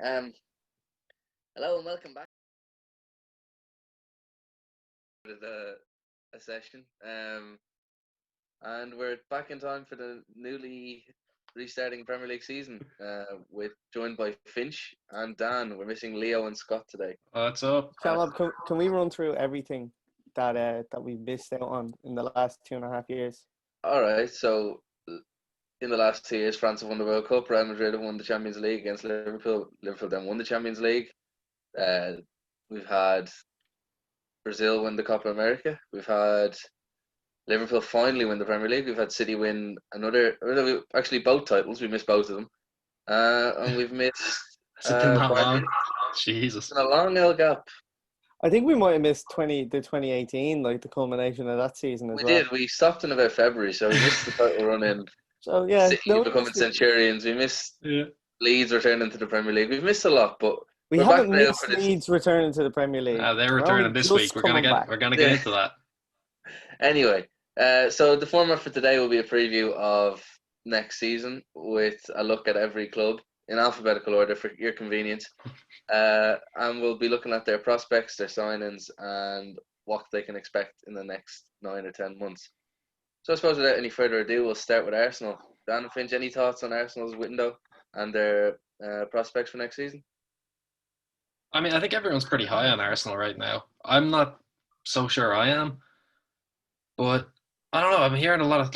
Hello and welcome back to a session. And we're back in time for the newly restarting Premier League season. With joined by Finch and Dan. We're missing Leo and Scott today. What's up? Shalom, can we run through everything that we've missed out on in the last 2.5 years? All right. So in the last 2 years, France have won the World Cup. Real Madrid have won the Champions League against Liverpool. Liverpool then won the Champions League. We've had Brazil win the Copa America. We've had Liverpool finally win the Premier League. We've had City win actually both titles. We missed both of them. And we've missed Has it been that Bayern long? Munich. Jesus. It's been a long old gap. I think we might have missed 2018, like the culmination of that season as We well. did. We stopped in about February, so we missed the title run in. So yeah, City becoming Centurions. We missed Leeds returning to the Premier League. We've missed a lot, but we we're haven't back now missed for this. Leeds returning to the Premier League. They're We're returning only this just week. We're gonna coming back. get into that. Anyway, so the format for today will be a preview of next season with a look at every club in alphabetical order for your convenience. And we'll be looking at their prospects, their signings, and what they can expect in the next 9 or 10 months. So I suppose without any further ado, we'll start with Arsenal. Dan and Finch, any thoughts on Arsenal's window and their prospects for next season? I mean, I think everyone's pretty high on Arsenal right now. I'm not so sure I am, but I don't know. I'm hearing a lot of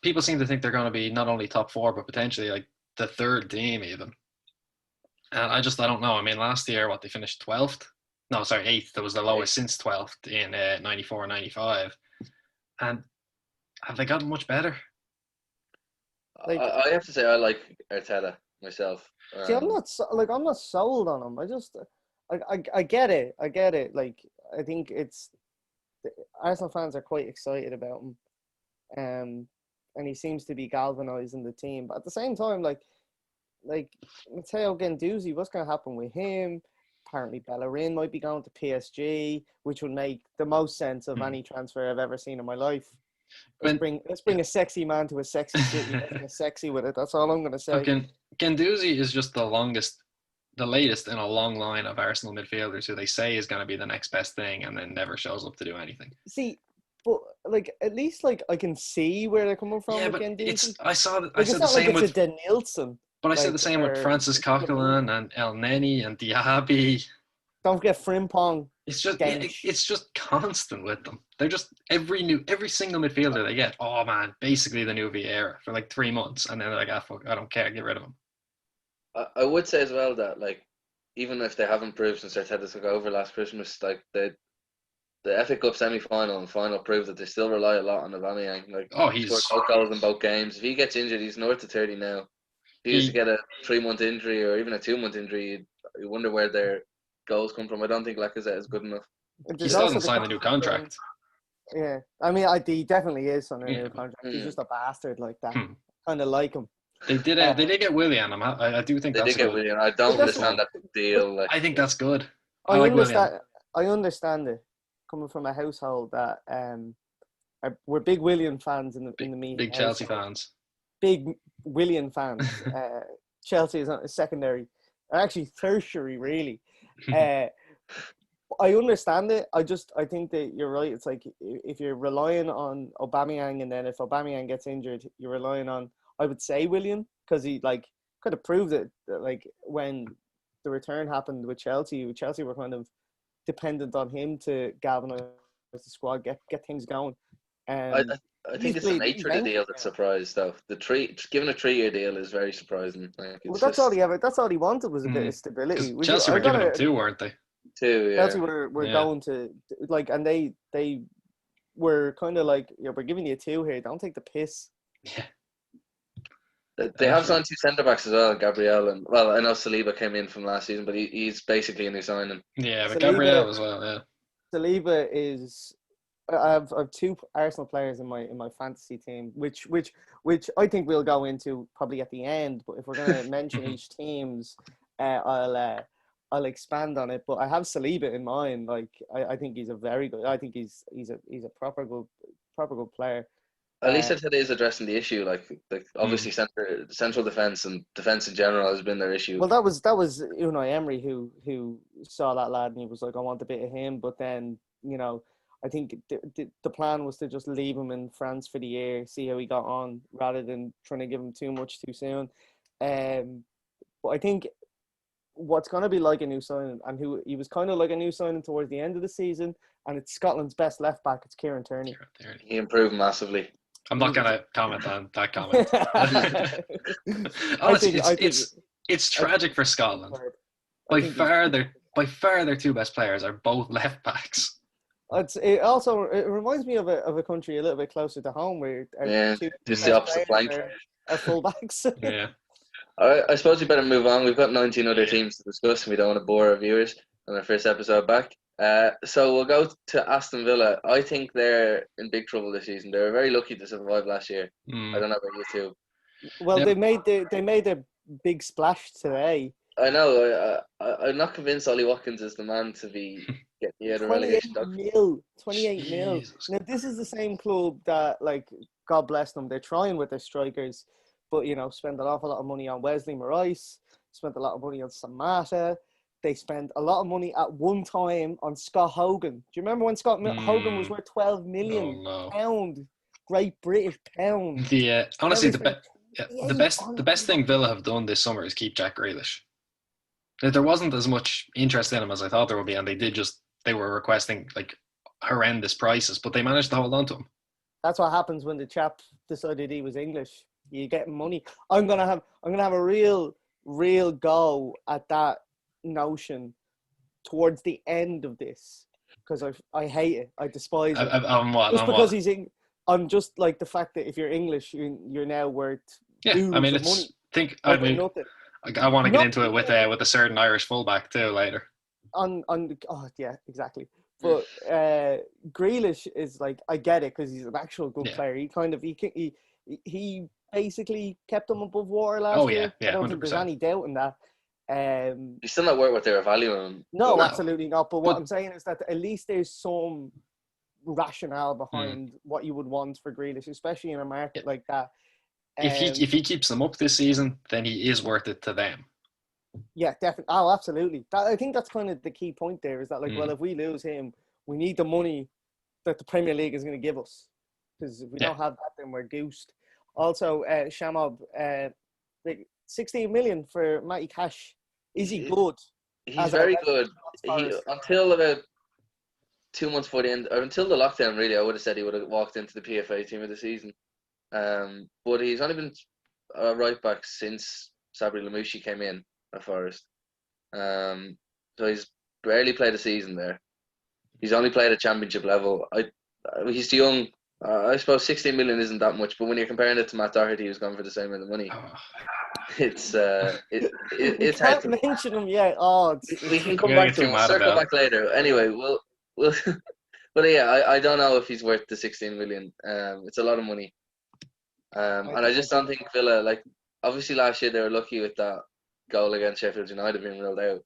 people seem to think they're going to be not only top four, but potentially like the third team even. And I don't know. I mean, last year, they finished 12th? No, sorry, 8th. That was the lowest since 12th in 94-95. And have they gotten much better? I have to say I like Arteta myself. See, I'm not sold on him. I get it. Like, I think Arsenal fans are quite excited about him, and he seems to be galvanizing the team. But at the same time, like Matteo Guendouzi, what's going to happen with him? Apparently, Bellerin might be going to PSG, which would make the most sense of any transfer I've ever seen in my life. Let's bring a sexy man to a sexy city. Let's get sexy with it. That's all I'm going to say. Okay. Guendouzi is just the latest in a long line of Arsenal midfielders who they say is going to be the next best thing and then never shows up to do anything. See, but at least I can see where they're coming from. Yeah, with but Guendouzi. I said the same with Denilson. But I said the same with Francis Coquelin and El Neni and Diaby. Don't forget Frimpong. It's just constant with them. They're just every single midfielder they get. Oh man, basically the new Vieira for 3 months, and then they're like, fuck, I don't care, get rid of him. I would say as well that even if they haven't proved since Arteta took over last Christmas, the FA Cup semi-final and final proved that they still rely a lot on Aubameyang. He scored both goals in both games. If he gets injured, he's north of 30 now. If he used to get a 3-month injury or even a 2-month injury, you wonder where their goals come from. I don't think Lacazette is good enough. He still hasn't signed a new contract. Yeah, I mean, he definitely is on a new contract. He's just a bastard like that. Kind of like him. They did get Willian. I do think they that's did get good. Willian. I don't understand that deal. I think that's good. I understand it coming from a household that we're big Willian fans in the media. Big Chelsea fans. Big Willian fans. Chelsea is secondary, or actually tertiary, really. I understand it. I think that you're right. It's like if you're relying on Aubameyang, and then if Aubameyang gets injured, you're relying on, I would say, Willian, because he could have proved it that, when the return happened with Chelsea were kind of dependent on him to galvanize the squad, get things going. I think it's the nature of the deal that surprised, though. Given a 3-year deal is very surprising. That's all he wanted was a bit of stability. Chelsea were giving him 2, weren't they? 2, yeah. Chelsea were going to and they were kind of we're giving you 2 here. Don't take the piss. Yeah. They have signed 2 centre backs as well, Gabriel and I know Saliba came in from last season, but he's basically a new signing. Yeah, but Gabriel as well. Yeah. Saliba is. I have 2 Arsenal players in my fantasy team, which I think we'll go into probably at the end. But if we're going to mention each team's, I'll expand on it. But I have Saliba in mind. I think he's a very good. I think he's a proper good player. At least that is addressing the issue. Like obviously, central defense and defense in general has been their issue. Well, that was Unai Emery who saw that lad and he was like, I want a bit of him. But then, I think the plan was to just leave him in France for the year, see how he got on, rather than trying to give him too much too soon. But I think what's going to be like a new signing, and who he was kind of like a new signing towards the end of the season, and it's Scotland's best left back. It's Kieran Tierney. He improved massively. I'm not going to comment on that comment. Honestly, it's tragic for Scotland. By far, their two best players are both left backs. It reminds me of a country a little bit closer to home where just the opposite flank are full backs. Yeah. I suppose we better move on. We've got 19 other teams to discuss, and we don't want to bore our viewers on our first episode back. So we'll go to Aston Villa. I think they're in big trouble this season. They were very lucky to survive last year. I don't know about you two. Well, they made a big splash today. I know. I'm not convinced Ollie Watkins is the man to be getting you out of relegation. 28 mil. Now this is the same club that, like, God bless them, they're trying with their strikers, but spend an awful lot of money on Wesley Moraes, spent a lot of money on Samata. They spent a lot of money at one time on Scott Hogan. Do you remember when Scott Hogan was worth 12 million pound, Great British pound? Honestly, the best thing Villa have done this summer is keep Jack Grealish. There wasn't as much interest in him as I thought there would be, and they were requesting like horrendous prices, but they managed to hold on to him. That's what happens when the chap decided he was English. You get money. I'm gonna have a real go at that notion towards the end of this, because I hate it. I despise it. Just because he's I'm just like the fact that if you're English, you're now worth money. I want to get into it with a certain Irish fullback too later. Yeah, exactly. But Grealish is like, I get it because he's an actual good player. He basically kept them above water last year. I don't 100%. think there's any doubt in that. He's still not worth what they were valuing him. No, absolutely not. But what I'm saying is that at least there's some rationale behind what you would want for Grealish, especially in a market like that. If he keeps them up this season, then he is worth it to them. Yeah, definitely. Oh, absolutely. I think that's kind of the key point there, is that well, if we lose him, we need the money that the Premier League is going to give us, because if we don't have that, then we're goosed. Also, Shamob, 16 million for Matty Cash. Is he good? He's very good. Until about 2 months before the end, or until the lockdown, really, I would have said he would have walked into the PFA team of the season. But he's only been right back since Sabri Lamouchi came in at Forest. So he's barely played a season there. He's only played at championship level. He's too young. I suppose 16 million isn't that much, but when you're comparing it to Matt Doherty, who's gone for the same amount of money, it's hard to mention him yet. We can come back to him. We'll circle back later. Anyway, we'll but yeah, I don't know if he's worth the 16 million. It's a lot of money. And I just don't think Villa, like, obviously last year they were lucky with that goal against Sheffield United being ruled out.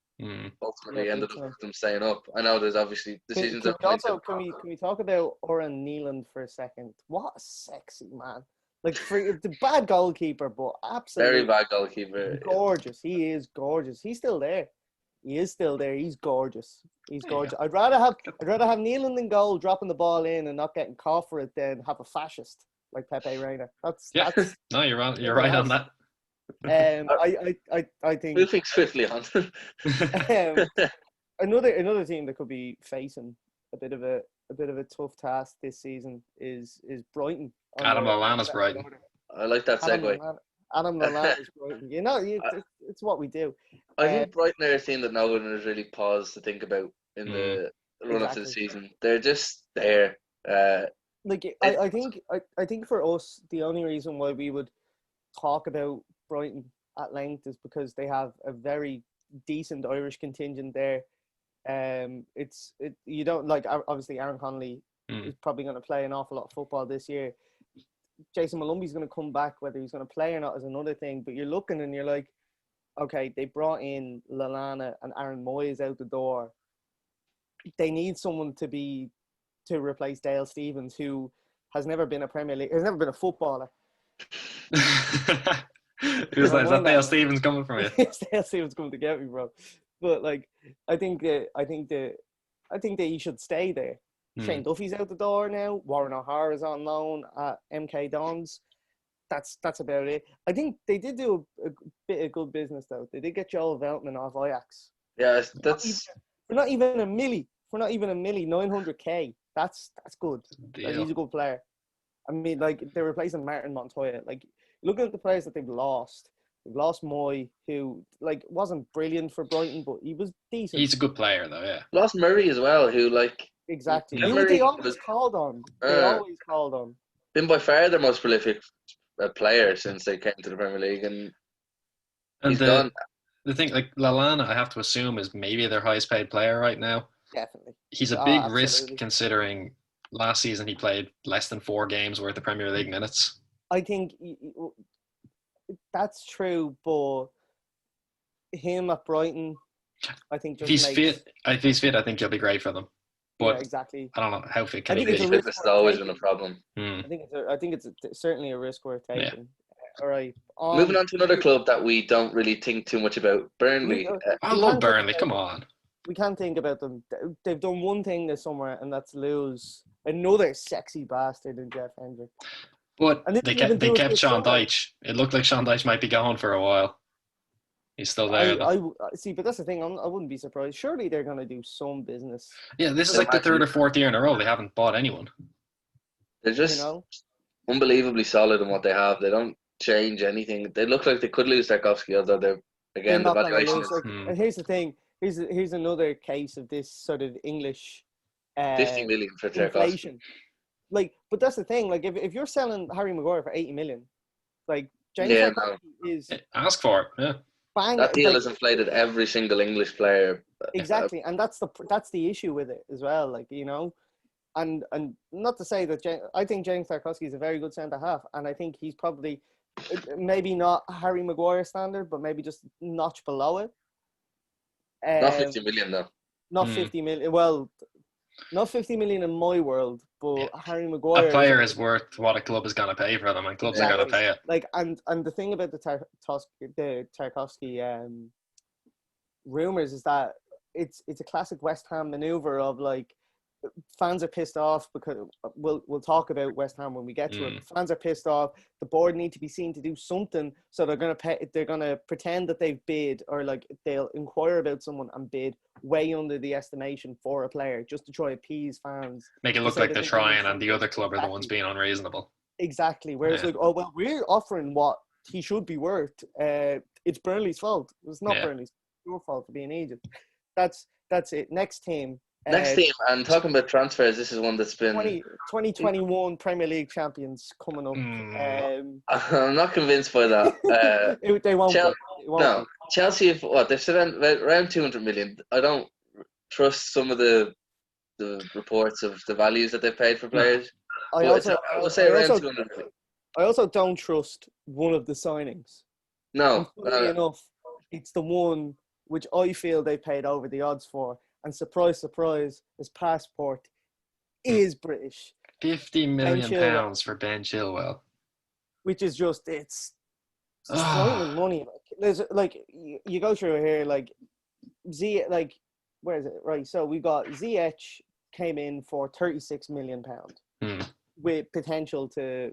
Ultimately ended up with them staying up. I know there's obviously decisions. Can we talk about Oren Neeland for a second? What a sexy man! Like, for the bad goalkeeper, but absolutely very bad goalkeeper. Gorgeous. He is gorgeous. He's still there. He is still there. He's gorgeous. He's gorgeous. Yeah. I'd rather have Neeland in goal, dropping the ball in and not getting caught for it, than have a fascist like Pepe Reina. That's no, you're wrong. You're right on that. I think moving swiftly on. another team that could be facing a bit of a tough task this season is Brighton. Adam Lallana's Brighton. I like that segue. Adam Lallana's Brighton. It's what we do. I think Brighton are a team that no one has really paused to think about in the run up to the season. They're just there. I think for us, the only reason why we would talk about Brighton at length is because they have a very decent Irish contingent there. You don't like, obviously Aaron Connolly is probably going to play an awful lot of football this year. Jason Malumbi's going to come back, whether he's going to play or not is another thing. But you're looking and you're like, okay, they brought in Lallana and Aaron Moyes out the door. They need someone to replace Dale Stephens, who has never been a Premier League, has never been a footballer. It was like, is that Mind Dale that. Stevens coming from you? Dale Stevens coming to get me, bro. But like, I think that he should stay there. Shane Duffy's out the door now. Warren O'Hara's on loan at MK Dons. That's about it. I think they did do a bit of good business though. They did get Joel Veltman off Ajax. Yeah, that's For not even a milli. 900k. That's good. Like, he's a good player. I mean, like, they're replacing Martin Montoya. Like, looking at the players that they've lost Moy, who like wasn't brilliant for Brighton, but he was decent. He's a good player though, yeah. lost Murray as well, who like Exactly. Yeah, Who Murray they always was- called on. They always called on. been by far their most prolific player since they came to the Premier League, and And he's gone. the thing, like, Lallana, I have to assume, is maybe their highest paid player right now. Definitely. He's a big risk Absolutely. considering last season he played less than 4 games worth of Premier League minutes. I think that's true, but him at Brighton, I think If just he's makes, fit, I think he'll be great for them. yeah, But exactly. I don't know how fit I can he think it's be. a risk This has worth always taking. been a problem. Hmm. I think it's certainly a risk worth Yeah. taking. All right. Moving on to another club that we don't really think too much about, Burnley. I We love can't think Burnley. about Come them. on. We can't think about them. They've done one thing this summer, and that's lose another sexy bastard in Jeff Hendrick. But And they they didn't even do it kept this Sean summer. Dyche. It looked like Sean Dyche might be gone for a while. He's still there. though. I see, but that's the thing. I wouldn't be surprised. Surely they're going to do some business. Yeah, this is They're like the actually- 3rd or 4th year in a row they haven't bought anyone. They're just You know, unbelievably solid in what they have. They don't change anything. They look like they could lose Tarkovsky, although they're they're again the not going to valuation lose. is Like, Hmm. and here's the thing. Here's another case of this sort of English 50 million for Tarkovsky. inflation. Like, but that's the thing. Like, if you're selling Harry Maguire for 80 million, like James Yeah, Tarkovsky is Ask for it. Yeah. bang. That deal like, has inflated every single English player. exactly, and that's the issue with it as well. Like, you know, and not to say that I think James Tarkovsky is a very good centre half, and I think he's probably maybe not Harry Maguire standard, but maybe just a notch below it. Not 50 million though. Not Hmm. 50 million. Well, not 50 million in my world, but Harry Maguire. A player is worth what a club is going to pay for them, and clubs are going to Exactly. pay it. Like, and the thing about the Tarkovsky rumors is that it's a classic West Ham maneuver of like fans are pissed off because we'll talk about West Ham when we get to it. Fans are pissed off. The board need to be seen to do something, so they're gonna pretend that they've bid, or like they'll inquire about someone and bid way under the estimation for a player just to try appease fans. Make it look say like that they're they trying, want and the other club are the ones Exactly. being unreasonable. Exactly. Whereas Yeah. like, oh well, we're offering what he should be worth. It's Burnley's fault. It's not Yeah. Burnley's. It's your fault for being agent. That's it. Next team. Next team, and talking about transfers, this is one that's been. 2021 Premier League champions coming up. I'm not convinced by that. They won't. Chel- be. It won't No, be. Chelsea have what they've said around 200 million. I don't trust some of the reports of the values that they paid for players. I But I would say around also, 200 million. I also don't trust one of the signings. No, And funnily enough, it's the one which I feel they paid over the odds for. And surprise, surprise, his passport is British, 50 million Chilwell. pounds for Ben Chilwell. which is just it's frightening money. There's like you go through here like where is it? Right, so we got Ziyech came in for £36 million with potential to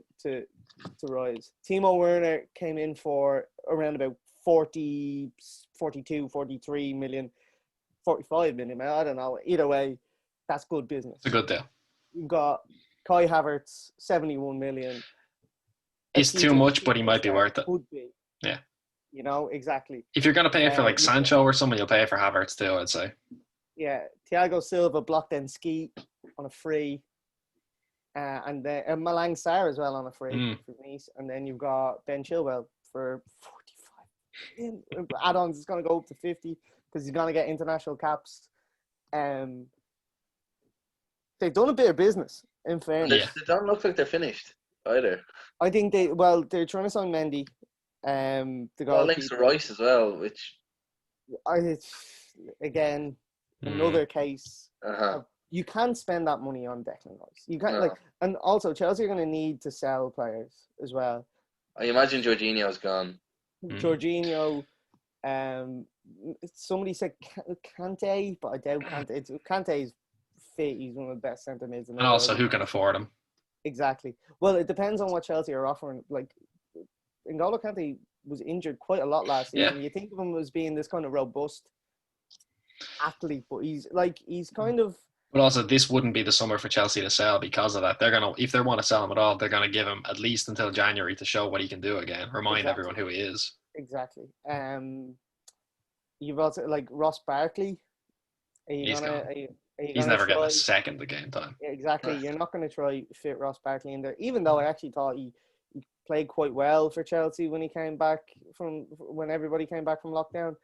rise. Timo Werner came in for around about 40, 42, 43 million, 45 million. I don't know. Either way, that's good business. It's a good deal. You've got Kai Havertz, 71 million. It's too much, but he might be worth it. Could be. Yeah. You know, exactly. If you're going to pay it for like you- Sancho or someone, you'll pay it for Havertz too, I'd say. Yeah. Thiago Silva blocked then Ski on a free. And then Malang Sarr as well on a free for Nice. And then you've got Ben Chilwell for 45 million. Add-ons is going to go up to 50 because he's going to get international caps. They've done a bit of business, in fairness. Yeah. they don't look like they're finished either. I think they're trying to sign Mendy. The Got links to goalkeeper. Rice as well, which Again, another case uh-huh. of you can't spend that money on Declan Rice. You can't No. and also Chelsea are going to need to sell players as well. I imagine Jorginho's gone. Jorginho, somebody said Kante, but I doubt Kante. Kante's fit. He's one of the best centre mids in the And world. also, who can afford him? Exactly. Well, it depends on what Chelsea are offering. Like, N'Golo Kante was injured quite a lot last season. Yeah. You think of him as being this kind of robust athlete, but he's kind of. But also, this wouldn't be the summer for Chelsea to sell because of that. They're gonna, if they want to sell him at all, they're gonna give him at least until January to show what he can do again. Remind everyone who he is. Exactly. You've also like Ross Barkley. He's gone. He's gonna never getting try- a second of game time. Yeah, exactly. You're not going to try fit Ross Barkley in there, even though I actually thought he played quite well for Chelsea when he came back when everybody came back from lockdown.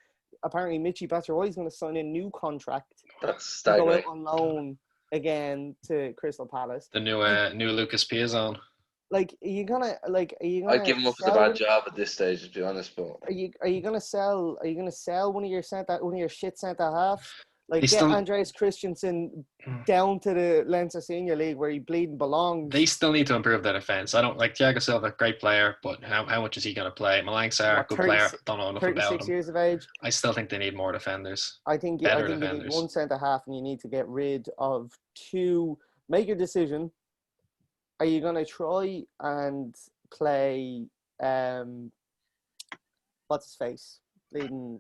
Apparently, Michy Batshuayi is going to sign a new contract That's to go staggering. out on loan again to Crystal Palace. The new Lucas Piazon. Like, are you gonna I'd give him up as a bad job at this stage, to be honest. But Are you gonna sell one of your shit centre halves? Like, They get still- Andreas Christensen down to the Leinster Senior League where he bleeding belongs. They still need to improve their defense. I don't like Thiago Silva, great player, but how much is he going to play? Malang Sarr, What, good player. 36 Don't know enough about 36 him. years of age. I still think they need more defenders. I think Better you need defenders. one centre half, and you need to get rid of two. Make your decision. Are you gonna try and play? What's his face? Bleeding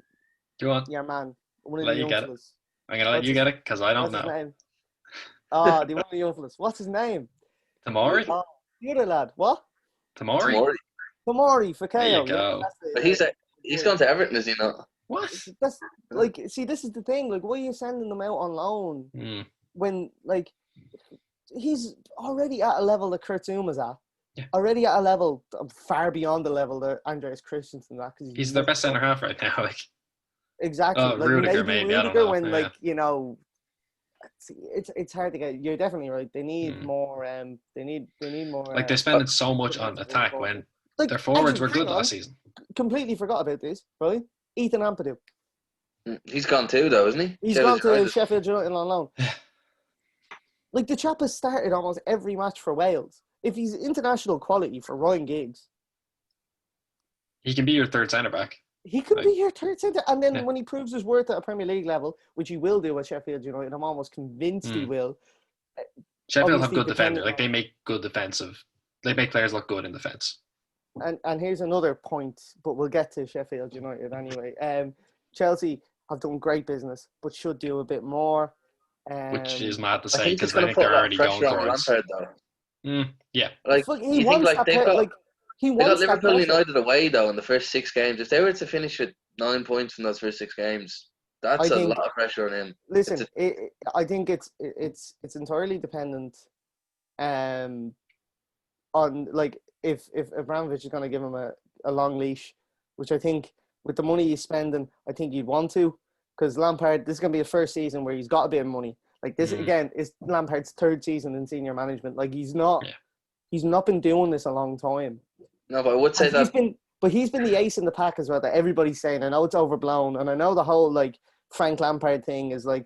Go on. your man. One of Let the you young get it. fellas. I'm going to let What's you his- get it because I don't What's his know. name? Oh, the one of the young fellas. What's his name? Tamori? Oh, the other lad. What? Tamori? Tomori. Tomori Fakeo. There you go. But he's gone to Everton, is he not? What? That's like, see, this is the thing. Like, why are you sending them out on loan when, like, he's already at a level that Kurt Zuma's at? Yeah. Already at a level far beyond the level that Andreas Christensen's at. Cause He's their best centre half right now. Like, Exactly. Oh, like Rudiger, maybe maybe, I don't Rudiger know, when yeah. like, you know, it's hard to get. You're definitely right. They need more. They need more. like they're spending so much on attack when like, their forwards actually, were good hang on. last season. Completely forgot about this, right? Ethan Ampadu. He's gone too, though, isn't he? He's Sheffield gone to United. Sheffield United on loan. Like, the chap has started almost every match for Wales. If he's international quality for Ryan Giggs, He can be your third centre back. he could Like, be your third centre. And then yeah. when he proves his worth at a Premier League level, which he will do at Sheffield United, I'm almost convinced he will. Sheffield have Obviously, good defender. depending Like they make good defensive. They make players look good in defence. And here's another point, but we'll get to Sheffield United anyway. Chelsea have done great business, but should do a bit more. Which is mad to I say think because it's I going to think put a they're lot of already going pressure on towards. Lampard, though. Yeah. Like, Fuck, you think like they've got he they got wants that Liverpool pressure. United away though in the first 6 games. If they were to finish with 9 points from those first 6 games, that's I a think- lot of pressure on him. Listen, I think it's entirely dependent on, like, if Abramovich is going to give him a long leash, which I think with the money he's spending, I think you'd want to, because Lampard, this is going to be a first season where he's got a bit of money. Like, this again is Lampard's third season in senior management. Like, he's not been doing this a long time. No, but I would say And that he's been the ace in the pack as well, that everybody's saying. I know it's overblown, and I know the whole like Frank Lampard thing is like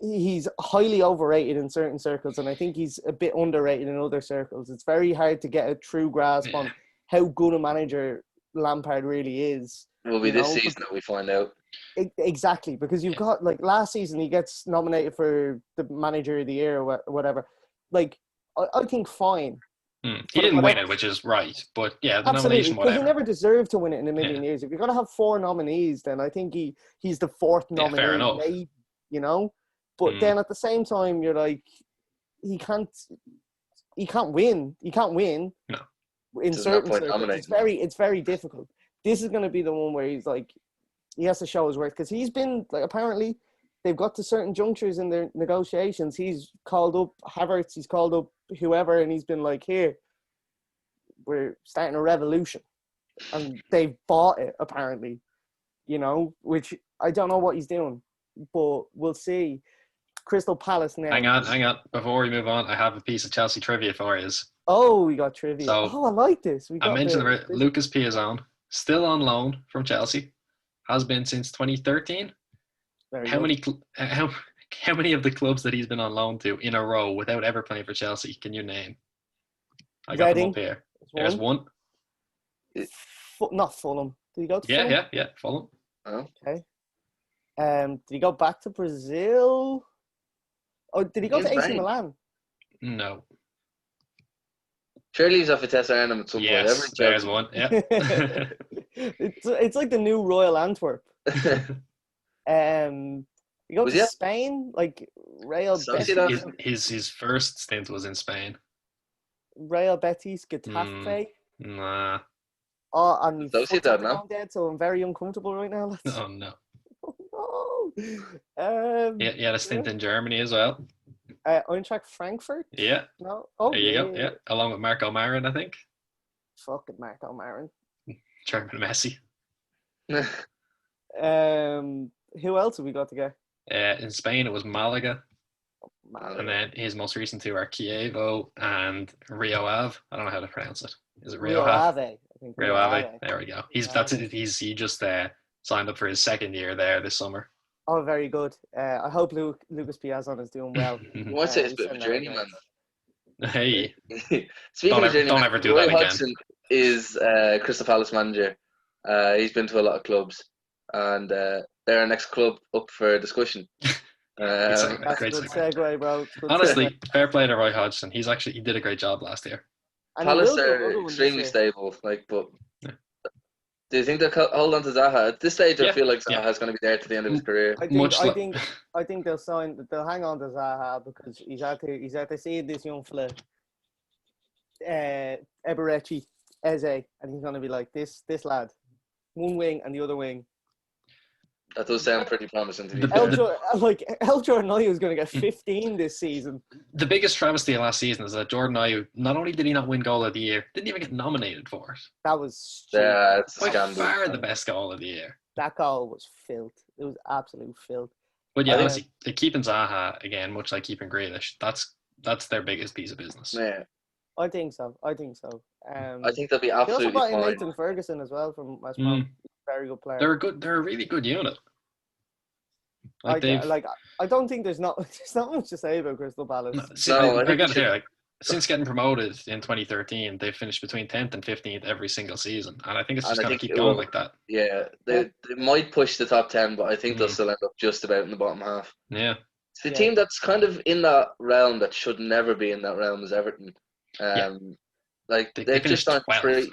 he's highly overrated in certain circles, and I think he's a bit underrated in other circles. It's very hard to get a true grasp on how good a manager Lampard really is. will be this know, season that we find out. Exactly, because you've got, like, last season he gets nominated for the manager of the year or whatever. Like, I think fine. He didn't win it, which is right. But yeah, the Absolutely, nomination, because whatever. he never deserved to win it in a million years. If you're going to have 4 nominees, then I think he's the 4th nominee, fair enough. maybe, you know? But then at the same time, you're like, he can't win. He can't win. No. In There's no certain point circles. nominating It's very difficult. This is going to be the one where he's like, he has to show his worth, because he's been, like, apparently they've got to certain junctures in their negotiations. He's called up Havertz, he's called up whoever, and he's been like, here, we're starting a revolution. And they've bought it, apparently, you know, which I don't know what he's doing, but we'll see. Crystal Palace now. Hang on. Before we move on, I have a piece of Chelsea trivia for you. Oh, we got trivia. So, I like this. I mentioned Lucas Piazon, still on loan from Chelsea, has been since 2013. How many How many of the clubs that he's been on loan to in a row without ever playing for Chelsea can you name? I got them Reading. up here. There's There's one. Not Fulham. Did he go to Fulham? Yeah. Fulham. Oh. Okay. Did he go back to Brazil? Oh, did he go In to AC Spain. Milan? No. Surely he's off Vitesse Arnhem at some point. Yes, there's one. Yeah. It's like the new Royal Antwerp. You go Was to he? Spain, like Real Sociedad? Betis, his first stint was in Spain. Real Betis, Getafe. Nah. Oh, and my foot's Sociedad, up no? down dead, so I'm very uncomfortable right now. Lads. Oh no. Oh, no. Yeah, he had a stint in Germany as well. Eintracht Frankfurt. Yeah. No. Oh, There you go. Yeah. Along with Marco Marin, I think. Fucking Marco Marin. German Messi. Who else have we got to go? In Spain, it was Malaga. Malaga. And then his most recent two are Chievo and Rio Ave. I don't know how to pronounce it. Is it Rio Ave? I think Rio Ave. There we go. He just signed up for his second year there this summer. Oh, very good. I hope Lucas Piazon is doing well. What's it? It's a bit of a journeyman. Hey. Speaking of journeyman, don't ever do Roy that again. Hodgson is Crystal Palace manager. He's been to a lot of clubs, and they're our next club up for discussion. That's a Great good segue. segue, bro. Good Honestly, segue. fair play to Roy Hodgson. He did a great job last year. And he Palace will do another are one this extremely year. stable. But Yeah. do you think they'll hold on to Zaha at this stage? I Yeah. feel like Yeah. Zaha's going to be there to the end of his career. I think they'll hang on to Zaha because he's out to see this young fella, Eberechi Eze, and he's going to be like this lad, one wing and the other wing. That does sound pretty promising to me. El Jordan Ayew is going to get 15 this season. The biggest travesty of last season is that Jordan Ayew, not only did he not win goal of the year, didn't even get nominated for it. That was stupid. Yeah, it's a By scandal. far the best goal of the year. That goal was filth. It was absolute filth. But yeah, I think- honestly, keeping Zaha again, much like keeping Grealish, that's their biggest piece of business. Yeah, I think so. I think they'll be they also absolutely brought in fine. Nathan Ferguson as well from West Brom. Very good player. They're a really good unit. I don't think there's not much to say about Crystal Palace. I I think got we it here. Like, since getting promoted in 2013, they've finished between 10th and 15th every single season, and I think it's just And I going to think keep it going will. like that. Yeah, they might push the top 10, but I think they'll still end up just about in the bottom half. Yeah, The team that's kind of in that realm that should never be in that realm is Everton. Like they they've just finished signed 12th. three,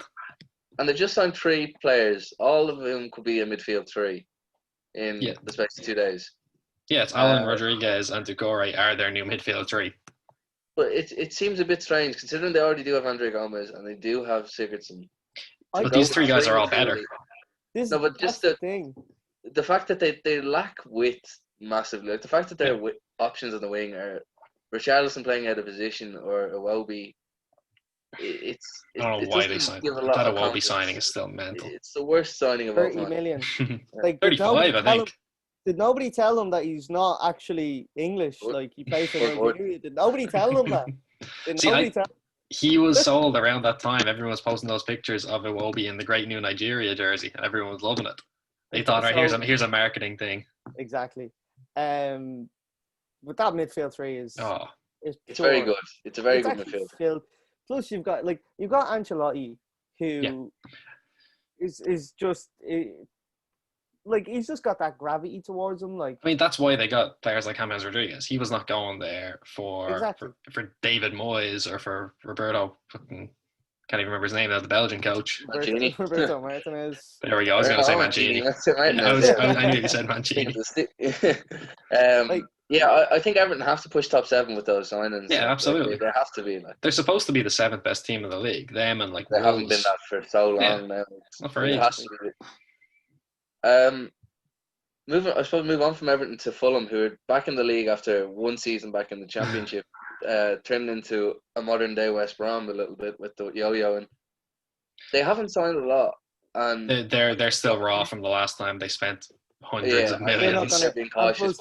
and they've just signed three players. All of whom could be a midfield three in the space of 2 days. Yeah, it's Alan Rodriguez and Doucouré are their new midfield three. But it seems a bit strange considering they already do have Andre Gomez and they do have Sigurdsson. But these three guys are all better. That's just the thing. The fact that they lack width massively, like the fact that their options on the wing are Richarlison playing out of position or Iwobi. I don't know why they signed him. That Iwobi signing is still mental. It's the worst signing of all 30 time. million. Like, 35, I think. Did nobody tell him that he's not actually English? Like he plays for Nigeria. Did nobody tell him that? He was sold around that time. Everyone was posting those pictures of Iwobi in the great new Nigeria jersey, and everyone was loving it. They thought, right, here's a marketing thing. Exactly. But that midfield three is it's very good. It's a very good midfield. Plus you've got Ancelotti, who is just like he's just got that gravity towards him. Like I mean, that's why they got players like James Rodriguez. He was not going there for David Moyes or for Roberto. Can't even remember his name. The Belgian coach. Roberto Martinez. There we go. I was going to say Mancini. I nearly said Mancini. I think Everton have to push top 7 with those signings. Yeah, absolutely. They have to be. They're supposed to be the 7th best team in the league. Them and they haven't been that for so long now. Not for ages. Move on from Everton to Fulham, who are back in the league after one season back in the Championship, turning into a modern day West Brom a little bit with the yo-yoing. They haven't signed a lot, and they're still raw from the last time they spent hundreds of millions. Being cautious.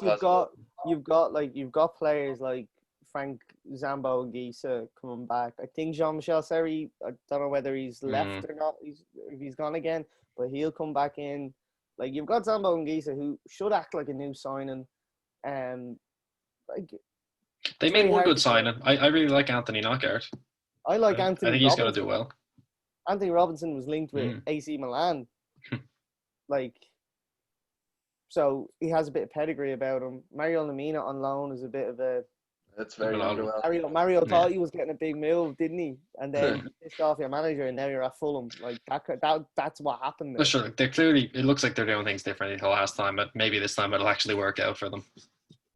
You've got players like Frank Zambo Anguissa coming back. I think Jean-Michel Seri, I don't know whether he's left or not. If he's gone again, but he'll come back in. Like you've got Zambo Anguissa, who should act like a new signing. like They it's made very one hard good to say. signing. I really like Anthony Knockaert. I like I Anthony think he's going to do Robinson. well. Anthony Robinson was linked with Mm. AC Milan, like, so he has a bit of pedigree about him. Mario Lemina on loan is a bit of a That's very Well, underwhelming. Mario Yeah. thought he was getting a big move, didn't he? And then you pissed off your manager, and now you're at Fulham. Like that's what happened But there. sure, they're clearly. It looks like they're doing things differently the last time, but maybe this time it'll actually work out for them.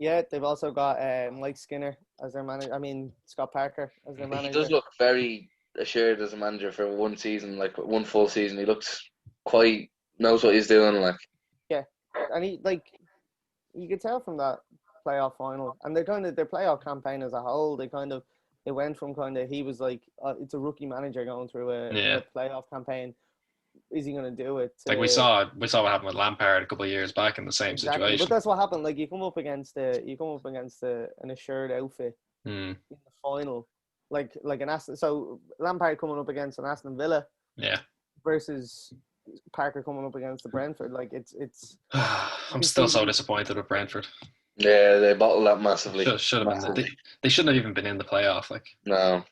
Yeah, they've also got Mike Skinner as their manager. I mean, Scott Parker as their He manager. does look very assured as a manager for one season, like one full season. He looks quite knows what he's doing. Like, And he, like, you could tell from that playoff final, and they're kind of their playoff campaign as a whole. It went from kind of he was like it's a rookie manager going through Yeah. a playoff campaign. Is he going to do it? Like we saw what happened with Lampard a couple of years back in the same Exactly, situation. but that's what happened. Like you come up against an assured outfit Mm. in the final, like an Aston. So Lampard coming up against an Aston Villa Yeah. versus Parker coming up against the Brentford. Like it's. I'm still so disappointed with Brentford. yeah, they bottled that massively. Should have been. Massively. They shouldn't have even been in the playoff. Like, No.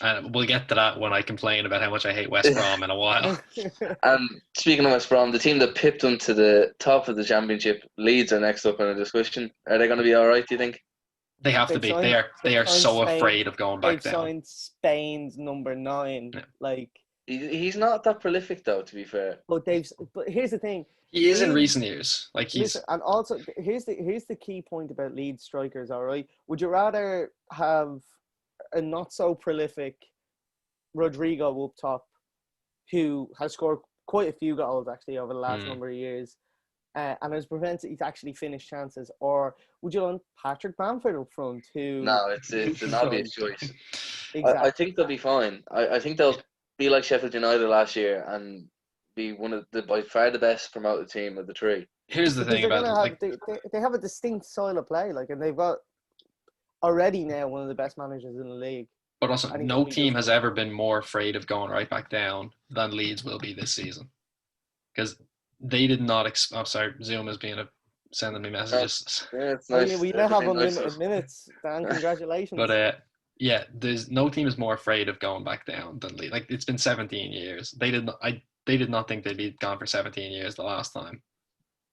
and we'll get to that when I complain about how much I hate West Brom in a while. And speaking of West Brom, the team that pipped them to the top of the championship, Leeds, are next up in a discussion. Are they going to be all right? Do you think? They have to be. They are so afraid of going back They've down. signed Spain's number 9. Yeah. Like, He's not that prolific, though. To be fair, but here's the thing. He is in Leeds- recent years. Like he's. Listen, and also here's the key point about Leeds strikers. All right, would you rather have a not so prolific Rodrigo up top, who has scored quite a few goals actually over the last number of years, and has prevented he's actually finished chances, or would you want Patrick Bamford up front? Who no, it's an obvious choice. Exactly. I think they'll be fine. I think they'll be like Sheffield United last year and be one of the by far the best promoted team of the three. Here's the thing about it. They have a distinct style of play, like, and they've got already now one of the best managers in the league. But also, And he's no only team just- has ever been more afraid of going right back down than Leeds will be this season. Because they did not. I'm sorry, Zoom is sending me messages. Yeah, it's I nice. mean, we now have Everything nice unlimited stuff. minutes, Dan. Congratulations. But yeah, there's no team is more afraid of going back down than Leeds. Like it's been 17 years. They did not think they'd be gone for 17 years the last time.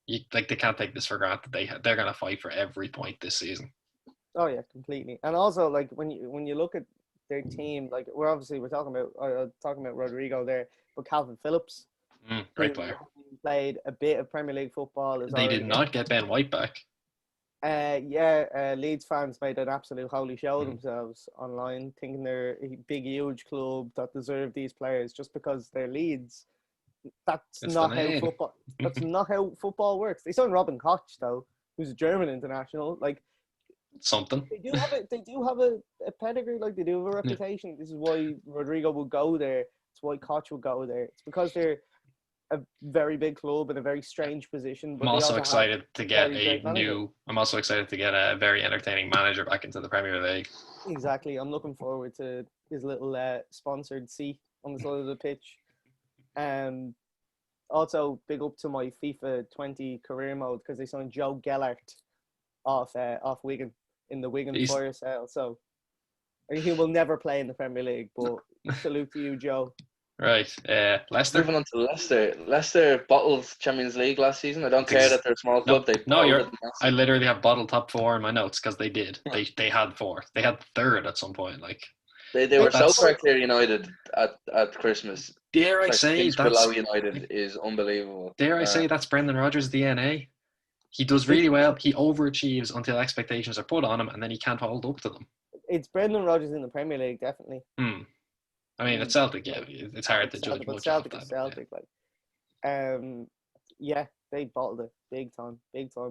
They can't take this for granted. They're gonna fight for every point this season. Oh yeah, completely. And also, like when you look at their team, like we're talking about Rodrigo there, but Calvin Phillips, Great who player. played a bit of Premier League football. They did not get Ben White back. Leeds fans made an absolute holy show of themselves online, thinking they're a big, huge club that deserve these players just because they're Leeds. That's It's not the how name. football. That's not how football works. They signed Robin Koch though, who's a German international. Like Something. they do have a pedigree. Like they do have a reputation. This is why Rodrigo would go there. It's why Koch would go there. It's because they're a very big club in a very strange position. But I'm also have excited to get very great manager. I'm also excited to get a very entertaining manager back into the Premier League. Exactly. I'm looking forward to his little sponsored seat on the side of the pitch. Also, big up to my FIFA 20 career mode because they signed Joe Gellert off Wigan in the Wigan fire sale. So he will never play in the Premier League, but salute to you, Joe. Right. Leicester. Moving on to Leicester. Leicester bottled Champions League last season. I don't care that they're a small club. I literally have bottled top 4 in my notes because they did. They had 4. They had 3rd at some point. Like they were so far clear United at Christmas. Dare I say below United is unbelievable. Dare I say that's Brendan Rodgers' DNA? He does really well. He overachieves until expectations are put on him, and then he can't hold up to them. It's Brendan Rodgers in the Premier League, definitely. I mean, it's Celtic. Yeah, it's hard to judge much. Celtic, like, they bottled it big time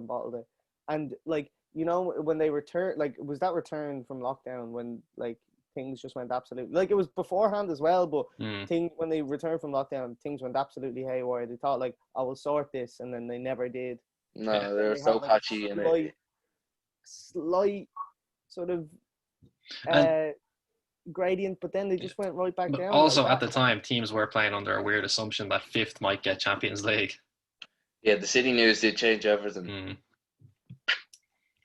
bottled it, and like when they returned, like was that return from lockdown when like things just went absolutely like it was beforehand as well, but when they returned from lockdown, things went absolutely haywire. They thought like I will sort this, and then they never did. No, they were so patchy in it. Slight sort of gradient, but then they just went right back down. Also, at the time, teams were playing under a weird assumption that 5th might get Champions League. Yeah, the City news did change everything.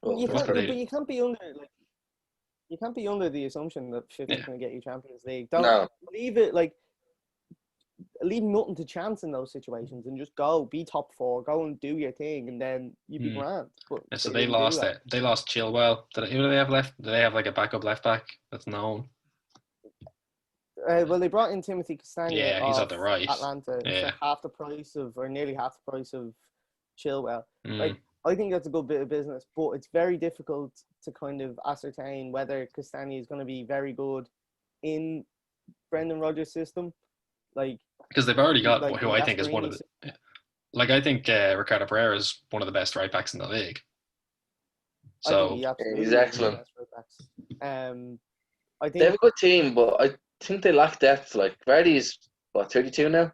Well, You It was can't, pretty. but you can't be under like you can't be under the assumption that fifth is Yeah. going to get you Champions League. Don't no, leave it like leave nothing to chance in those situations and just go be top four, go and do your thing, and then you'd be Mm. grand. But Yeah, so they they didn't do lost that. it. They lost Chilwell. Who do they have left? Do they have like a backup left back that's known? Well, they brought in Timothy Castagna Yeah, he's at of the right. Atlanta Yeah. for half the price of, or nearly half the price of Chilwell. Mm. Like, I think that's a good bit of business, but it's very difficult to kind of ascertain whether Castagna is going to be very good in Brendan Rodgers' system. Like, Because they've already got like who in I think is one of Gasperini's. the. Like I think Ricardo Pereira is one of the best right backs in the league. I think So he absolutely he's is one of the excellent. best right backs. I they have think a good team, but I think they lack depth. Like Vardy's what 32 now.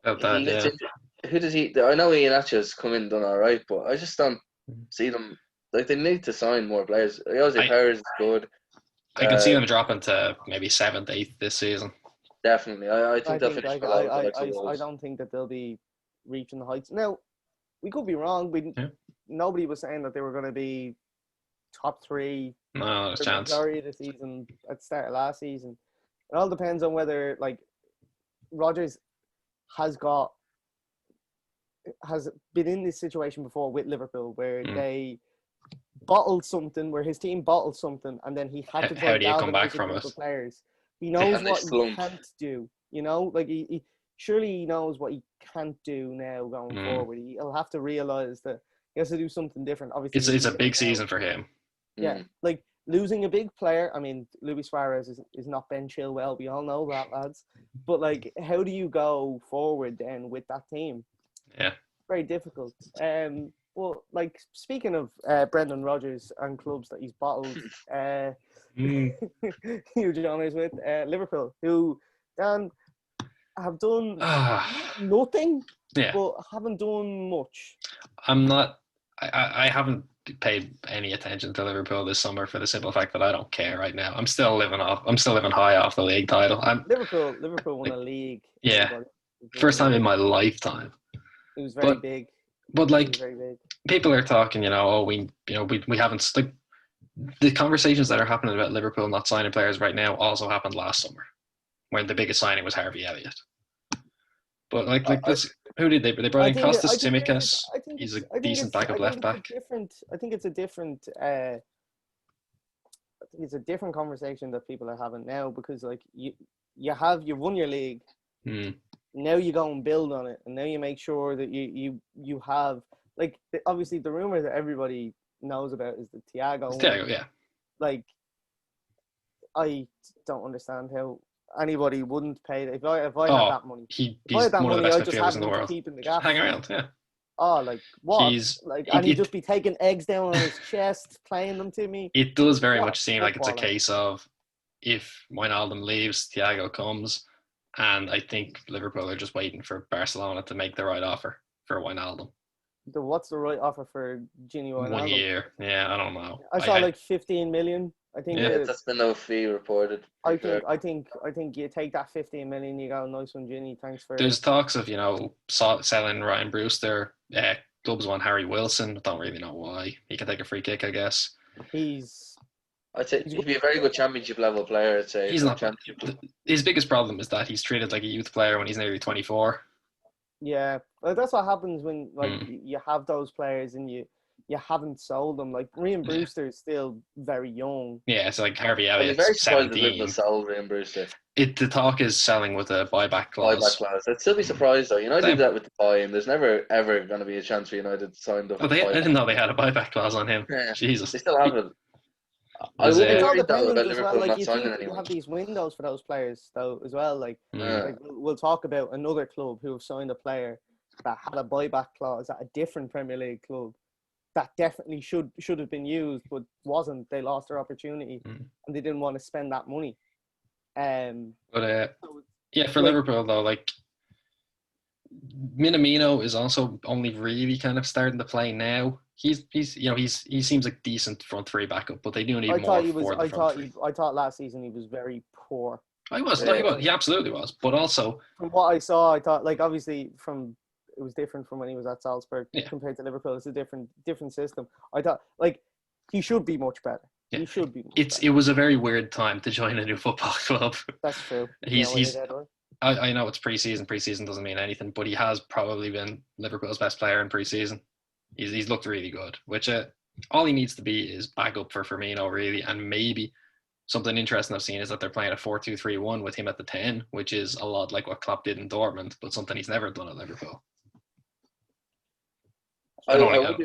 about He that, gets yeah. injured. Who does he? I know Iheanacho's come in and done all right, but I just don't Mm. see them. Like they need to sign more players. Jose I- Perez is good. I can see them dropping to maybe 7th, 8th this season. Definitely. I I think they'll think finish below the likes of I Wolves. don't think that they'll be reaching the heights. Now, we could be wrong. Yeah. Nobody was saying that they were going to be top three No, there's for a the chance. majority of the season at the start of last season. It all depends on whether like Rodgers has been in this situation before with Liverpool where Mm. they bottled something, where his team bottled something, and then he had to How try do you come back galvanize a from group it? of players. He knows And they what he slumped. can't do. You know, like he surely he knows what he can't do now going Mm. forward. He'll have to realize that he has to do something different. Obviously, It's a big now. season for him. Yeah, like losing a big player. I mean, Luis Suarez is not Ben Chilwell. We all know that, lads. But like, how do you go forward then with that team? Yeah. Very difficult. Well, like speaking of Brendan Rodgers and clubs that he's bottled, Mm. huge honours with Liverpool, who Dan have done Ah, nothing, yeah. but haven't done much. I'm not. I haven't paid any attention to Liverpool this summer for the simple fact that I don't care right now. I'm still living high off the league title. Liverpool won a league. Yeah. everybody. First time in my lifetime. It was very But- big. But It was like very big. people are talking, we haven't like the conversations that are happening about Liverpool not signing players right now also happened last summer when the biggest signing was Harvey Elliott. But like this, who did they brought in Kostas Tsimikas? He's a decent backup left back. I think it's a different. I think it's a different conversation that people are having now because like you've won your league. Hmm. Now you go and build on it, and now you make sure that you have like obviously the rumor that everybody knows about is the Thiago. Thiago, yeah. Like, I don't understand how anybody wouldn't pay that. If I had that money, He's if I had that one of the money, best I'd just midfielders have in the him to world. keep in the gaff. Hang around, yeah. Oh, like what? He's And he'd it- just be taking eggs down on his chest, playing them to me. It does very What much seem like it's a footballer. case of if Wijnaldum leaves, Thiago comes, and I think Liverpool are just waiting for Barcelona to make the right offer for Wijnaldum. What's the right offer for Gini Wijnaldum? 1 year, yeah, I don't know. I saw like 15 million. I think. Yeah. That's been no fee reported. I think you take that 15 million. You go, nice one, Ginny. Thanks for. There's talks of selling Ryan Brewster. Clubs want Harry Wilson. Don't really know why. He can take a free kick, I guess. I'd say he'd be a very good championship level player. I'd say He's not. championship. His biggest problem is that he's treated like a youth player when he's nearly 24. Yeah, well, that's what happens when like Mm. you have those players and you haven't sold them. Like Ryan Yeah. Brewster is still very young. Yeah, it's like Harvey I'd be very Elliott's surprised if Liverpool 17. sold Ryan Brewster. The talk is selling with a buyback clause. Buyback clause. I'd still be surprised though. United They- did that with the buy, and there's never ever going to be a chance for United to sign up. Oh, I didn't know they had a buyback clause on him. Yeah. Jesus. They still have it. I Was would it- be It's all worried though dependent about as well. Liverpool Like not you signing think you anyone. have these windows for those players though as well. Like, Mm. like we'll talk about another club who have signed a player that had a buyback clause at a different Premier League club that definitely should have been used but wasn't. They lost their opportunity Mm. and they didn't want to spend that money. But yeah, for Like- Liverpool though, like Minamino is also only really kind of starting to play now. He seems like decent front three backup, but they do need I more thought he for was. the I front three. thought last season he was very poor. He was. He absolutely was. But also, From what I saw, I thought like obviously it was different from when he was at Salzburg Yeah. compared to Liverpool. It's a different system. I thought like he should be much better. Yeah. He should be. It was a very weird time to join a new football club. That's true. I know it's preseason. Preseason doesn't mean anything, but he has probably been Liverpool's best player in preseason. He's looked really good, which all he needs to be is back up for Firmino, really. And maybe something interesting I've seen is that they're playing a 4-2-3-1 with him at the 10, which is a lot like what Klopp did in Dortmund, but something he's never done at Liverpool. I would be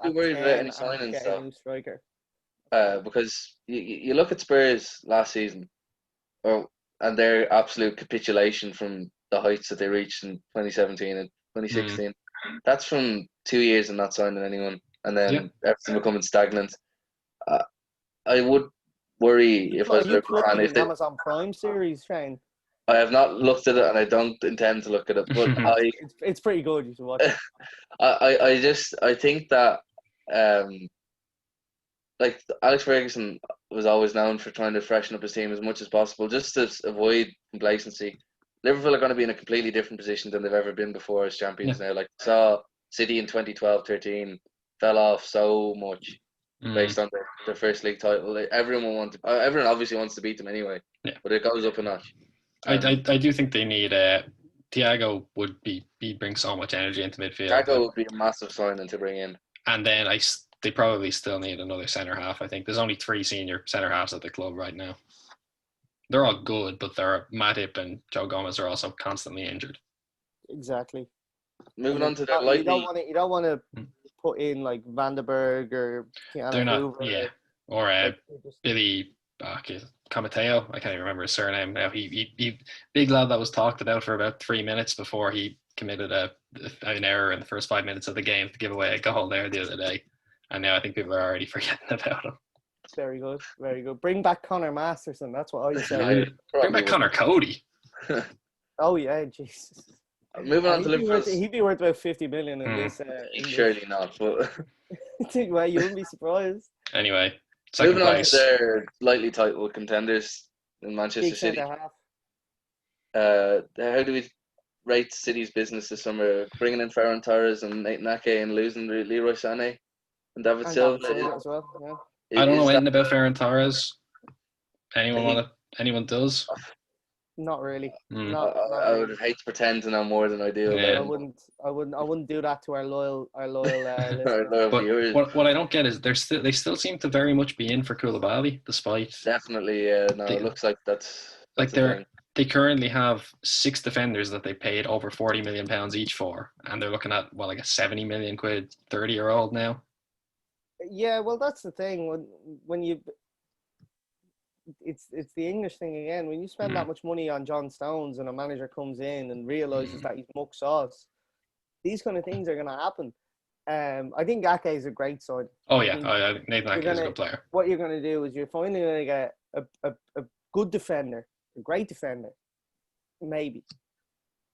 worried about any signings, though. Because you look at Spurs last season, and their absolute capitulation from the heights that they reached in 2017 and 2016. That's from 2 years of not signing anyone, and then everything becoming stagnant. I would worry if I was a Liverpool fan. If Amazon Prime series, Shane. I have not looked at it, and I don't intend to look at it. But it's pretty good. You should watch it. I think that like Alex Ferguson was always known for trying to freshen up his team as much as possible, just to avoid complacency. Liverpool are going to be in a completely different position than they've ever been before as champions now. Like, saw City in 2012-13 fell off so much based on their first league title. Everyone obviously wants to beat them anyway, but it goes up a notch. I do think they need Thiago would bring so much energy into midfield. Thiago would be a massive signing to bring in. And then they probably still need another centre half. I think there's only 3 senior centre halves at the club right now. They're all good, but Matip and Joe Gomez are also constantly injured. Exactly. Moving on to the lightly. You don't want to put in like Van den Berg or they're not, Hoover, or Billy Comateo. I can't even remember his surname now. He big lad that was talked about for about 3 minutes before he committed an error in the first 5 minutes of the game to give away a goal there the other day, and now I think people are already forgetting about him. Very good, very good. Bring back Connor Masterson. That's what I said. Bring back Connor Cody. Oh yeah, Jesus. Moving on to Liverpool. He'd be worth about 50 million in this. Surely not, but well, you wouldn't be surprised. Anyway, moving on to their lightly title contenders in Manchester City. How do we rate City's business this summer? Bringing in Ferran Torres and Nathan Ake and losing Leroy Sané and David Silva as well. Yeah. I don't know anything about Ferran Torres. Anyone does? Not really. I would hate to pretend to know more than I do. Yeah. I wouldn't do that to our loyal viewers. What I don't get is they still seem to very much be in for Koulibaly, despite definitely. It looks like that's they currently have 6 defenders that they paid over £40 million each for, and they're looking at like a £70 million 30-year-old now. Yeah, well, that's the thing. When you, it's the English thing again. When you spend that much money on John Stones and a manager comes in and realizes that he's muck sauce, these kind of things are going to happen. I think Ake is a great side. Oh yeah, I think Nathan Ake is a good player. What you're going to do is you're finally going to get a good defender, a great defender, maybe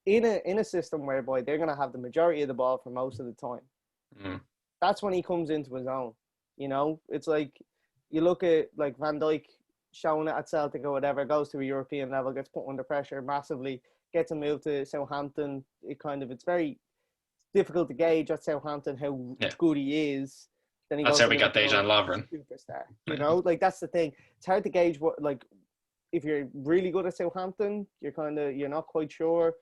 in a system whereby they're going to have the majority of the ball for most of the time. That's when he comes into his own. You know, it's like you look at like Van Dijk showing it at Celtic or whatever, goes to a European level, gets put under pressure massively, gets a move to Southampton. It's very difficult to gauge at Southampton how good he is. Then that's how we got Dejan Lovren. Superstar. You know, like that's the thing. It's hard to gauge what, like, if you're really good at Southampton, you're not quite sure.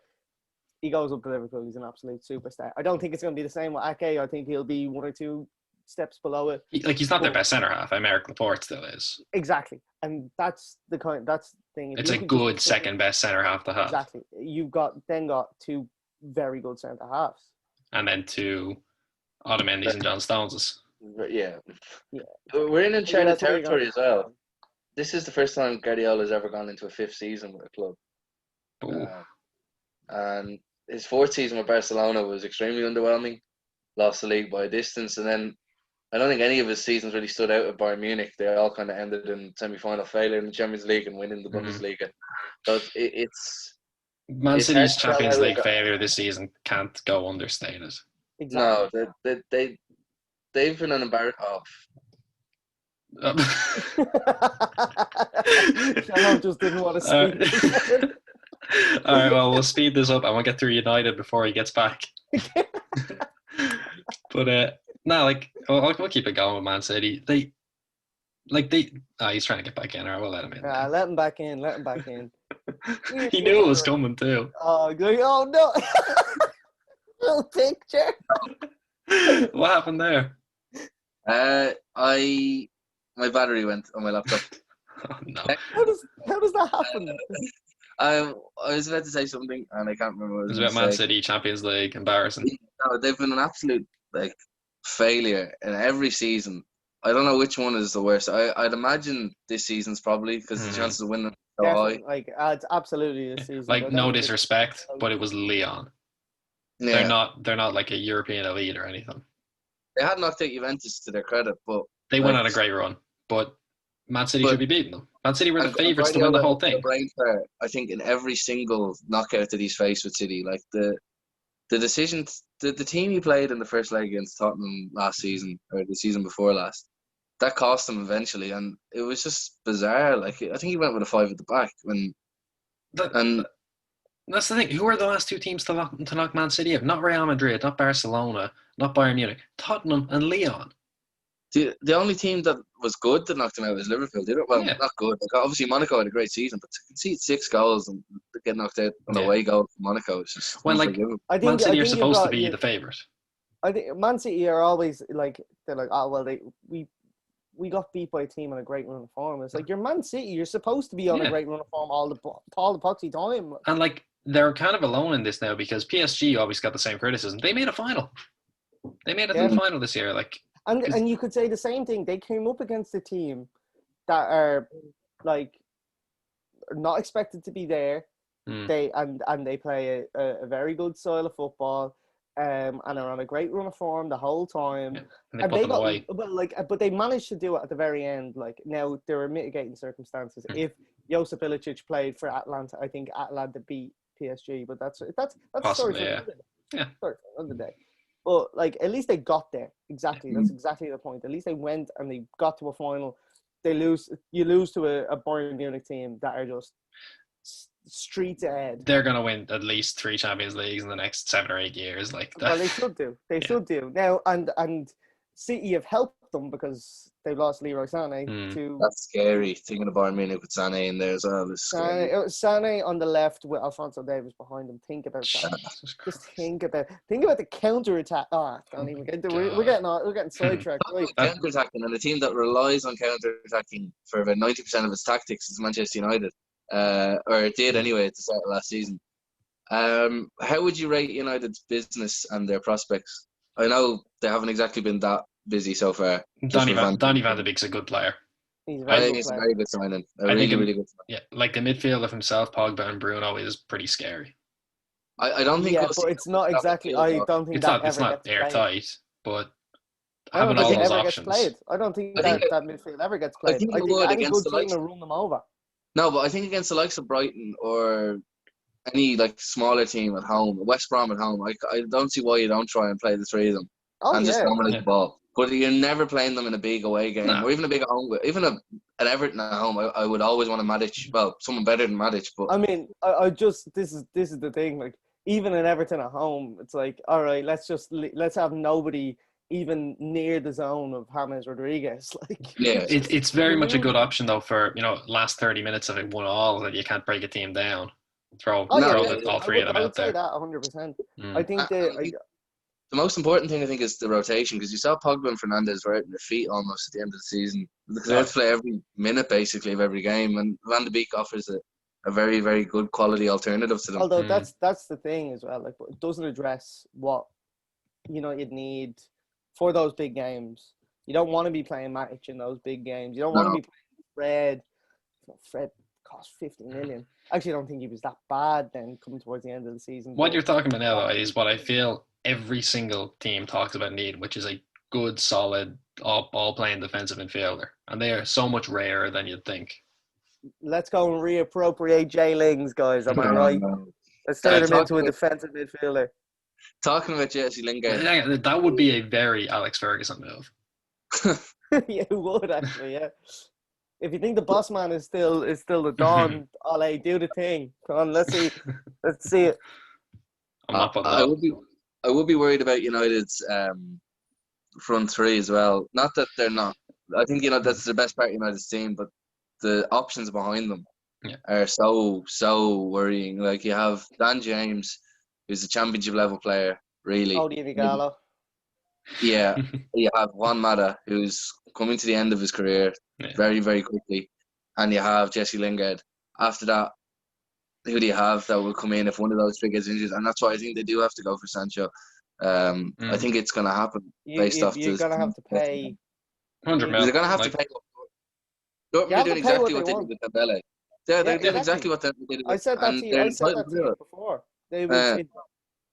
He goes up to Liverpool. He's an absolute superstar. I don't think it's going to be the same with Ake. I think he'll be 1 or 2 steps below it. He's not their best centre half. Emerick Laporte still is. Exactly, and that's the thing. It's a good second best centre half to have. Exactly. You've got 2 very good centre halves, and then 2 Otamendi's and John Stoneses. Yeah. We're in uncharted territory as well. This is the first time Guardiola's ever gone into a 5th season with a club. And his 4th season with Barcelona was extremely underwhelming. Lost the league by a distance, and then I don't think any of his seasons really stood out at Bayern Munich. They all kind of ended in semi-final failure in the Champions League and winning the Bundesliga. So it's Man City's Champions League failure this season can't go understated. Exactly. No, they've been an embarrassment. Shalom just didn't want to speak. All right, well, we'll speed this up and we'll get through United before he gets back. But we'll keep it going with Man City. like he's trying to get back in. Or I will let him in. now. Let him back in. Let him back in. He knew it was coming too. Oh no! Little picture. What happened there? My battery went on my laptop. Oh, no. How does that happen? I was about to say something and I can't remember what It was I about was Man going to say. City, Champions League, embarrassing. No, they've been an absolute failure in every season. I don't know which one is the worst. I'd imagine this season's probably because the chances of winning are so high. Definitely, it's absolutely this season. Like, no disrespect, but it was Leon. Yeah, They're not like a European elite or anything. they had knocked out Juventus to their credit, but They went on a great run, but Man City should be beating them. Man City were the and favourites to win the whole thing. I think in every single knockout that he's faced with City, like the decision, the team he played in the first leg against Tottenham last season or the season before last, that cost him eventually, and it was just bizarre. Like I think he went with a 5 at the back and That's the thing. Who are the last two teams to knock Man City out? Not Real Madrid, not Barcelona, not Bayern Munich. Tottenham and Leon. the only team that was good that knocked him out was Liverpool. Not good. Like, obviously, Monaco had a great season, but to concede 6 goals and get knocked out on away goal from Monaco is just unforgivable. Man City are supposed to be the favourite. I think Man City are always like they're like, oh well, we got beat by a team on a great run of form. It's like you're Man City. You're supposed to be on a great run of form all the poxy time. And like they're kind of alone in this now because PSG always got the same criticism. They made a final. They made it to the final this year. Like, and you could say the same thing. They came up against a team that are like not expected to be there. They play a very good style of football. And are on a great run of form the whole time. And they put them away. But they managed to do it at the very end. Like now, there were mitigating circumstances. If Josip Ilicic played for Atlanta, I think Atlanta beat PSG. But that's possibly, story for another day. But like at least they got there. Exactly, that's exactly the point. At least they went and they got to a final. You lose to a Bayern Munich team that are just streets ahead. They're going to win at least 3 Champions Leagues in the next 7 or 8 years. Like that. Well, they should do. They should do now. And City have helped them because they lost Leroy Sané to. That's scary. Thinking of Bayern Munich with Sané in there as well is scary. Sané on the left with Alphonso Davies behind him. Think about that. Just think about the counter attack. Don't even get into. We're getting sidetracked. Right. Counter attacking and a team that relies on counter attacking for about 90% of its tactics is Manchester United. Or it did anyway at the start of last season. How would you rate United's business and their prospects? I know they haven't exactly been that busy so far. Donny van de Beek's a good player. I think he's a very good signing. Really good signing. Yeah, like the midfield of himself, Pogba and Bruno is pretty scary. I don't think. Yeah, but it's not exactly. I don't think it's not airtight, but having all those options. I don't think that midfield ever gets played. I think any good team will run them over. No, but I think against the likes of Brighton or any like smaller team at home, West Brom at home, I don't see why you don't try and play the 3 of them just dominate the ball. But you're never playing them in a big away game or even a big home. Even at Everton at home, I would always want to Matic. Well, someone better than Matic. But I mean, I just this is the thing. Like even in Everton at home, it's like all right, let's have nobody even near the zone of James Rodriguez. Like, yeah, it's very much a good option though for last 30 minutes of it 1-1 that you can't break a team down. Throw all 3 of them out there. I would say that 100%. I think the most important thing I think is the rotation because you saw Pogba and Fernandes were out on their feet almost at the end of the season because they have to play every minute basically of every game, and Van de Beek offers a very very good quality alternative to them. Although that's the thing as well. Like, it doesn't address what you'd need for those big games. You don't want to be playing Matic in those big games. You don't want to be playing Fred. Fred cost 50 million. Actually, I don't think he was that bad then coming towards the end of the season. What you're talking about now, though, is what I feel every single team talks about need, which is a good, solid, all-playing defensive midfielder. And they are so much rarer than you'd think. Let's go and reappropriate Jay Lings, guys. Am I right? Let's turn him into a defensive midfielder. Talking about Jesse Lingard. Yeah, that would be a very Alex Ferguson move. Yeah, it would actually, yeah. If you think the boss man is still the Don, Ole, do the thing. Come on, let's see it. I would be worried about United's front 3 as well. Not that they're not I think that's the best part of United's team, but the options behind them Yeah. are so worrying. Like you have Dan James, who's a championship level player, really. Odion Igalo. Yeah, you have Juan Mata, who's coming to the end of his career very, very quickly, and you have Jesse Lingard. After that, who do you have that will come in if one of those three gets injured? And that's why I think they do have to go for Sancho. I think it's going to happen based off You're this. gonna have to pay 100 They're mil. going to have to pay. Dortmund You are have doing to pay exactly what what they they did want. with Dembele. Yeah, they're doing exactly exactly what they did. I said that to you. I said that to you before.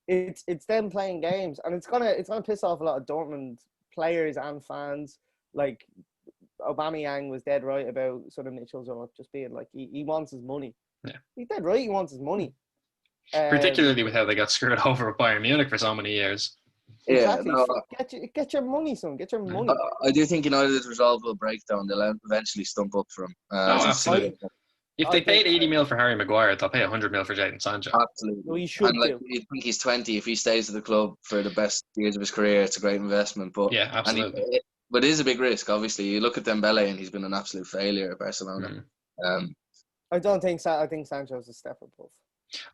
It's them playing games, and it's gonna piss off a lot of Dortmund players and fans. Like Aubameyang was dead right about sort of Mitchell's or just being like he wants his money. Yeah, he's dead right. He wants his money. Particularly with how they got screwed over at Bayern Munich for so many years. Exactly. Yeah, Get your money, son. Get your money. I do think United's resolve will break down. They'll eventually stump up for him. Absolutely. If they paid 80 mil for Harry Maguire, they'll pay 100 mil for Jadon Sancho. Absolutely. Well, he should do. You think he's 20. If he stays at the club for the best years of his career, it's a great investment. But yeah, absolutely. But it is a big risk, obviously. You look at Dembele, and he's been an absolute failure at Barcelona. I don't think so. I think Sancho's a step above.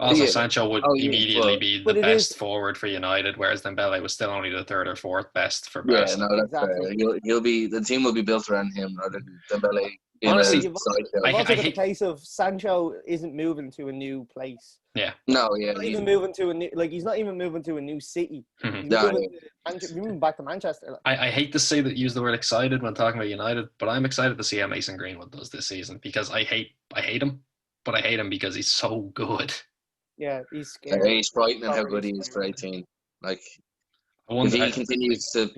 Also, Sancho would immediately be the best forward for United, whereas Dembele was still only the third or fourth best for Barca. Yeah, no, that's fair. He'll be, the team will be built around him rather than Dembele. Honestly, you've also got the case of Sancho isn't moving to a new place. Yeah. No, yeah. He's not even moving to a new, he's not even moving to a new city. He's moving back to Manchester. I hate to say that, use the word excited when talking about United, but I'm excited to see how Mason Greenwood does this season because I hate him, but I hate him because he's so good. Yeah, he's scary. He's frightening how good he is for 18. Like, if he continues to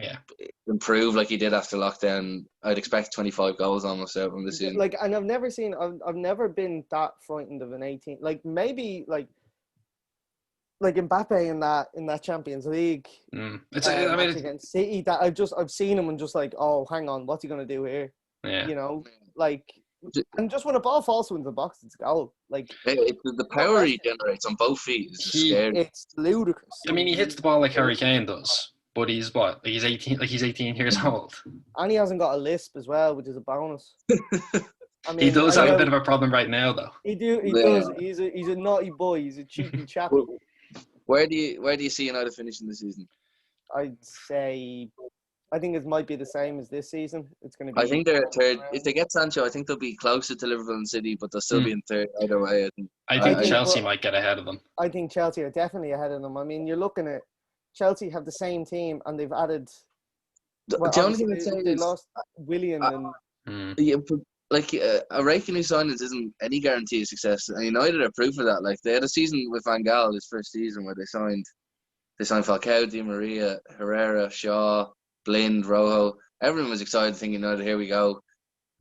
improve like he did after lockdown, I'd expect 25 goals almost out of him this season. Like, and I've never been that frightened of an 18. Like, maybe like Mbappe in that Champions League. Against City, that I've seen him and just like, oh, hang on, what's he gonna do here? Yeah, like. And just when a ball falls into the box, it's a goal. Like the power he generates on both feet is scary. It's ludicrous. I mean, he hits the ball like Harry Kane does, but he's what? He's 18. Like he's 18 years old, and he hasn't got a lisp as well, which is a bonus. I mean, he does have a bit of a problem right now, though. He does. He's a naughty boy. He's a cheeky chappy. Where do you see United finishing the season? I'd say. I think it might be the same as this season. It's going to be. I think they're third. If they get Sancho, I think they'll be closer to Liverpool and City, but they'll still be in third either way. I think Chelsea might get ahead of them. I think Chelsea are definitely ahead of them. I mean, you're looking at Chelsea have the same team, and they've added. The only thing I'd say they is lost Willian and. Yeah, but like a raking new signings isn't any guarantee of success, and United are proof of that. Like they had a season with Van Gaal, his first season, where they signed Falcao, Di Maria, Herrera, Shaw, Blind, Rojo. Everyone was excited thinking, United, here we go.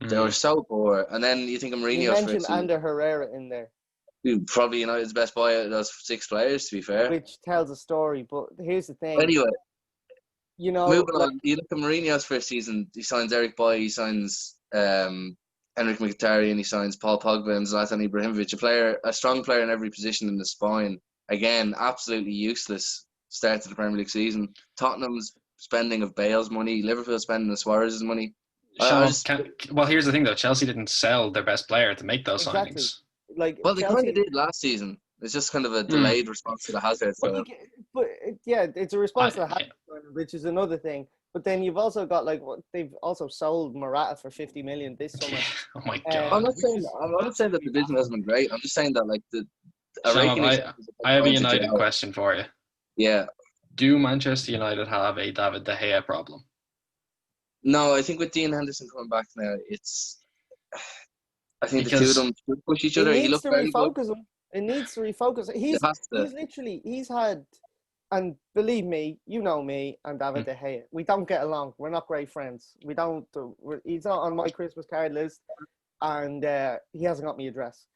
They were so poor. And then you think of Mourinho. You mentioned Ander Herrera in there. Probably United's best buyout of those 6 players, to be fair. Which tells a story. But here's the thing. Anyway, moving like, on. You look at Mourinho's first season. He signs Eric Bailly. He signs Henrik Mkhitaryan. He signs Paul Pogba and Zlatan Ibrahimovic. A strong player in every position in the spine. Again, absolutely useless start to the Premier League season. Tottenham's spending of Bale's money, Liverpool spending of Suarez's money. Well, here's the thing though: Chelsea didn't sell their best player to make those signings. Like, they kind of did last season. It's just kind of a delayed response to the Hazard. But it's a response to the Hazard, which is another thing. But then you've also got they've also sold Morata for 50 million this summer. Oh my god! I'm not saying that the division hasn't been great. I'm just saying that I have a United question for you. Yeah. Do Manchester United have a David De Gea problem? No, I think with Dean Henderson coming back now, I think the two of them should push each other. It needs to refocus him. It needs to refocus. He's had, and believe me, you know me and David De Gea. We don't get along. We're not great friends. He's not on my Christmas card list, and he hasn't got me address.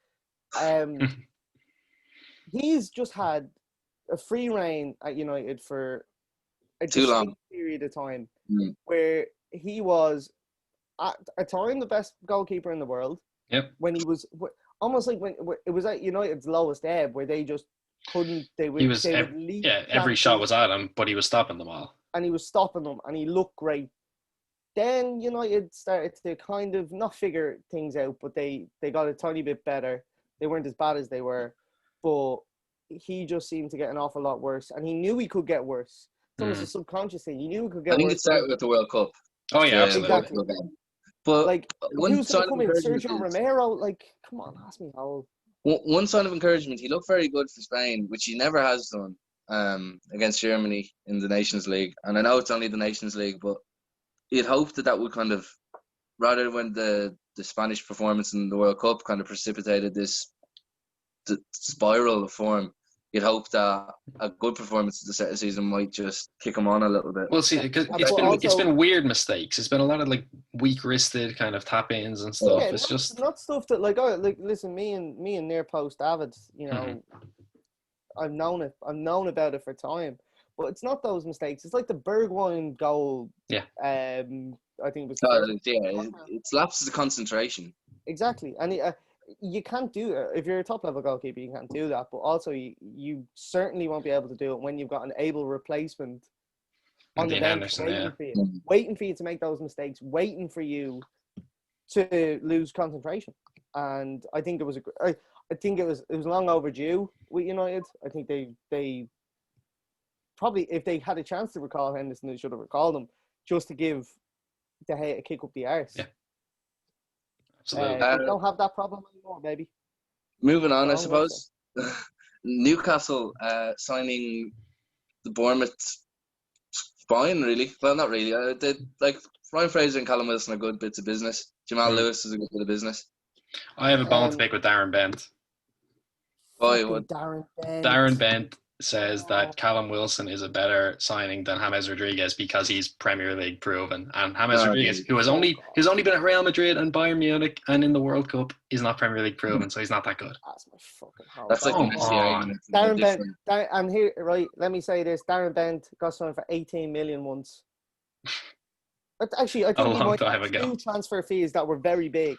He's just had a free reign at United for a too long period of time, where he was at a time the best goalkeeper in the world. Yep. When he was almost like when it was at United's lowest ebb, where they just couldn't. Every shot was at him, but he was stopping them all. And he was stopping them, and he looked great. then United started to kind of not figure things out, but they got a tiny bit better. They weren't as bad as they were, but he just seemed to get an awful lot worse, and he knew he could get worse. It's almost a subconscious thing. He knew he could I get think worse. it started with the World Cup. Oh yeah, absolutely. Exactly. But Like, one who's sign going to of come in? encouragement Sergio is- Romero? Like, come on, ask me how. one sign of encouragement, he looked very good for Spain, which he never has done against Germany in the Nations League. And I know it's only the Nations League, but you'd hope that would kind of, rather than the Spanish performance in the World Cup kind of precipitated this spiral of form, you'd hope that a good performance at the start of the season might just kick him on a little bit. Well, see, because it's been weird mistakes. It's been a lot of like weak-wristed kind of tap-ins and stuff. Yeah, It's just not stuff that like listen, me and near post David, I've known about it for time, but it's not those mistakes. It's like the Bergwijn goal. Yeah. I think it was. It's lapses of concentration. Exactly, and you can't do it if you're a top level goalkeeper. You can't do that, but also you certainly won't be able to do it when you've got an able replacement on the bench waiting for you to make those mistakes, waiting for you to lose concentration. And I think it was I think it was long overdue with United. I think they probably, if they had a chance to recall Henderson, they should have recalled him just to give De Gea a kick up the arse. Yeah. Absolutely. They don't have that problem anymore, baby. Moving on, I suppose. Newcastle signing the Bournemouth spine, really. Well, not really. Ryan Fraser and Callum Wilson are good bits of business. Jamal Lewis is a good bit of business. I have a bone to pick with Darren Bent. Darren Bent says that Callum Wilson is a better signing than James Rodriguez because he's Premier League proven, and James Rodriguez, who's only been at Real Madrid and Bayern Munich and in the World Cup, is not Premier League proven, so he's not that good. That's my fucking home. That's like Darren Bent. I'm here, right? Let me say this: Darren Bent got signed for 18 million once. Actually, I think he might have two transfer fees that were very big.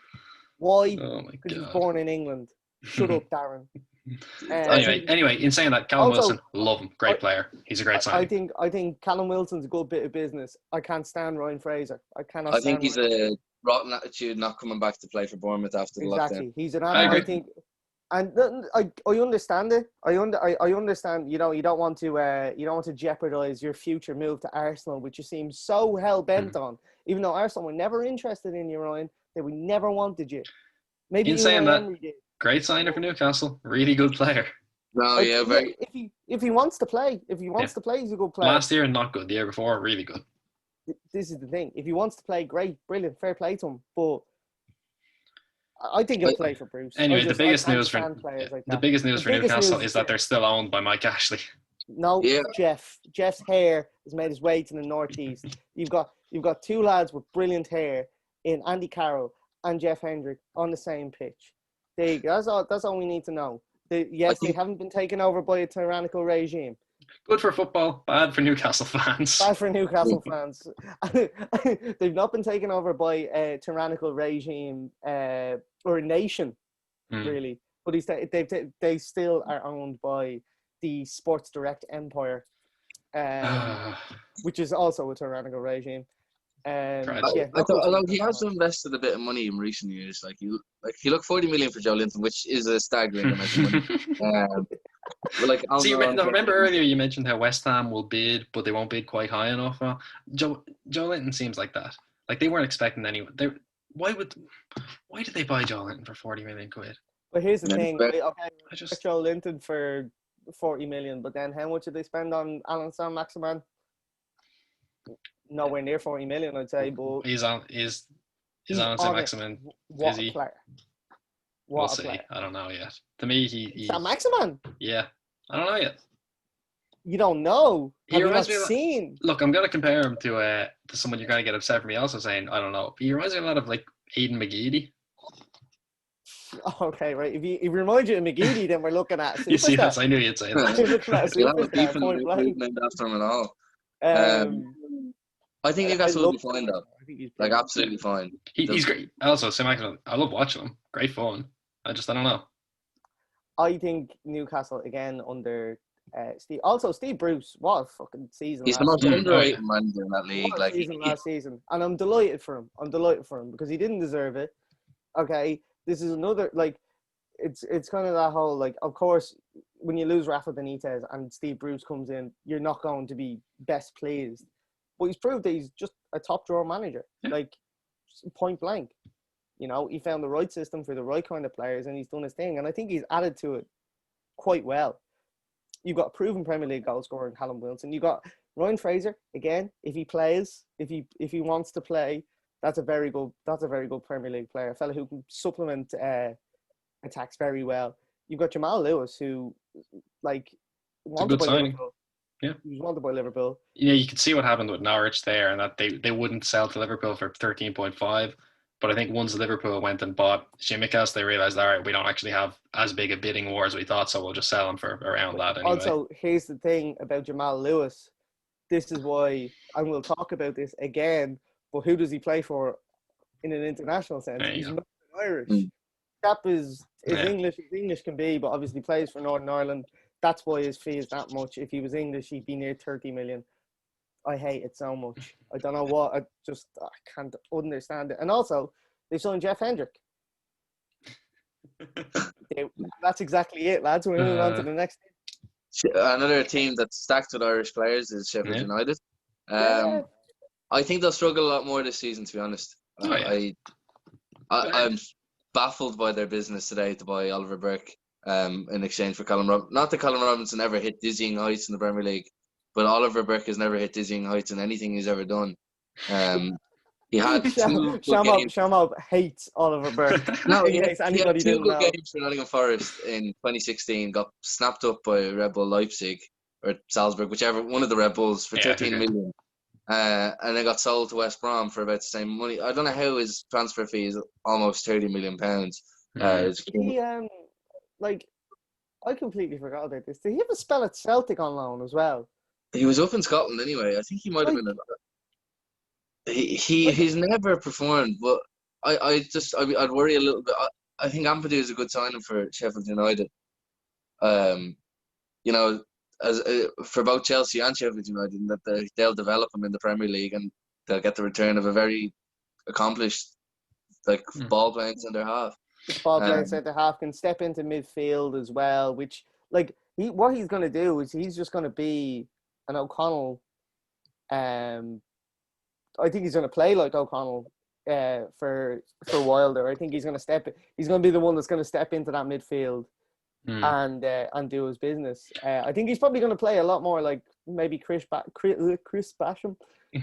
Why? Oh my because God. he's born in England. Shut up, Darren. Anyway, in saying that, Callum Wilson, love him, great player. He's a great signing. I think Callum Wilson's a good bit of business. I can't stand Ryan Fraser. I think he's a rotten attitude not coming back to play for Bournemouth after the lockdown. He's an animal. I think, and I understand it. I understand. You don't want to jeopardize your future move to Arsenal, which you seem so hell bent on. Even though Arsenal were never interested in you, Ryan, they would never wanted you. Maybe in saying that. Great signer for Newcastle. Really good player. No, very. If he wants to play, he's a good player. Last year, not good. The year before, really good. This is the thing. If he wants to play, great, brilliant, fair play to him. But I think he'll play for Bruce. Anyway, the biggest news for Newcastle is that they're still owned by Mike Ashley. No, Jeff's hair has made his way to the northeast. You've got two lads with brilliant hair in Andy Carroll and Jeff Hendrick on the same pitch. There you go. That's all we need to know. They haven't been taken over by a tyrannical regime. Good for football, bad for Newcastle fans. Bad for Newcastle fans. They've not been taken over by a tyrannical regime or a nation, really. But they still are owned by the Sports Direct empire, which is also a tyrannical regime. Although he has invested a bit of money in recent years, he looked 40 million for Joe Linton, which is a staggering amount of money. Remember earlier you mentioned how West Ham will bid, but they won't bid quite high enough. Joe Linton seems like that. Like they weren't expecting anyone. Why did they buy Joe Linton for 40 million quid? But here's the thing. Joe Linton for 40 million, but then how much did they spend on Alan Saint-Maximin? Nowhere near 40 million, I'd say. But he's on Saint-Maximin. What a player! We'll see. I don't know yet. To me, he Saint-Maximin. Yeah, I don't know yet. You don't know. He reminds me seen. Look, I'm gonna compare him to someone you're gonna get upset for me also saying I don't know. He reminds me a lot of like Aidan McGeady. Okay, right. If he reminds you of McGeady, then we're looking at. You see this? I knew you'd say that. You have a beef named after him at all. I think Newcastle will be fine though. Like absolutely fine. He's great. Also, Saint-Maximin, I love watching him. Great fun. I don't know. I think Newcastle again under Steve Bruce, what a fucking season He's the last most season. underrated manager in that league. What a Like, season last season. And I'm delighted for him. Because he didn't deserve it. Okay, this is another, like, it's kind of that whole, like, of course, when you lose Rafa Benitez and Steve Bruce comes in, you're not going to be best pleased. But he's proved that he's just a top drawer manager, like, point blank. You know, he found the right system for the right kind of players, and he's done his thing. And I think he's added to it quite well. You've got a proven Premier League goal scorer in Callum Wilson. You've got Ryan Fraser again. If he plays, if he wants to play, that's a very good Premier League player, a fella who can supplement attacks very well. You've got Jamal Lewis, who, like, wanted by Liverpool. Yeah, he was wanted by Liverpool. Yeah, you could see what happened with Norwich there, and that they wouldn't sell to Liverpool for 13.5. But I think once Liverpool went and bought Tsimikas, they realised, all right, we don't actually have as big a bidding war as we thought, so we'll just sell him for around that anyway. Also, here's the thing about Jamal Lewis. This is why, and we'll talk about this again, but who does he play for in an international sense? He's not Irish. Chap is English as English can be, but obviously plays for Northern Ireland. That's why his fee is that much. If he was English, he'd be near 30 million. I hate it so much. I don't know what. I can't understand it. And also, they signed Jeff Hendrick. That's exactly it, lads. We're moving on to the next team. Another team that's stacked with Irish players is Sheffield United. I think they'll struggle a lot more this season, to be honest. I'm baffled by their business today to buy Oliver Burke in exchange for Callum Robinson. Not that Callum Robinson ever hit dizzying heights in the Premier League, but Oliver Burke has never hit dizzying heights in anything he's ever done. He had Shamo hates Oliver Burke. No, he had 2 good games for Nottingham Forest in 2016. Got snapped up by Red Bull Leipzig or Salzburg, whichever one of the Red Bulls, for 13 million. And then got sold to West Brom for about the same money. I don't know how his transfer fee is almost £30 million. I completely forgot about this. Did he have a spell at Celtic on loan as well? He was up in Scotland anyway. I think he might have been. He's never performed, but I'd worry a little bit. I think Ampadu is a good signing for Sheffield United. You know, as for both Chelsea and Sheffield United, that they'll develop him in the Premier League and they'll get the return of a very accomplished ball playing centre half. Ball playing centre half can step into midfield as well, which what he's going to do is he's just going to be an O'Connell. I think he's going to play like O'Connell for Wilder. I think he's going to be the one that's going to step into that midfield and do his business. I think he's probably going to play a lot more like maybe Chris Basham,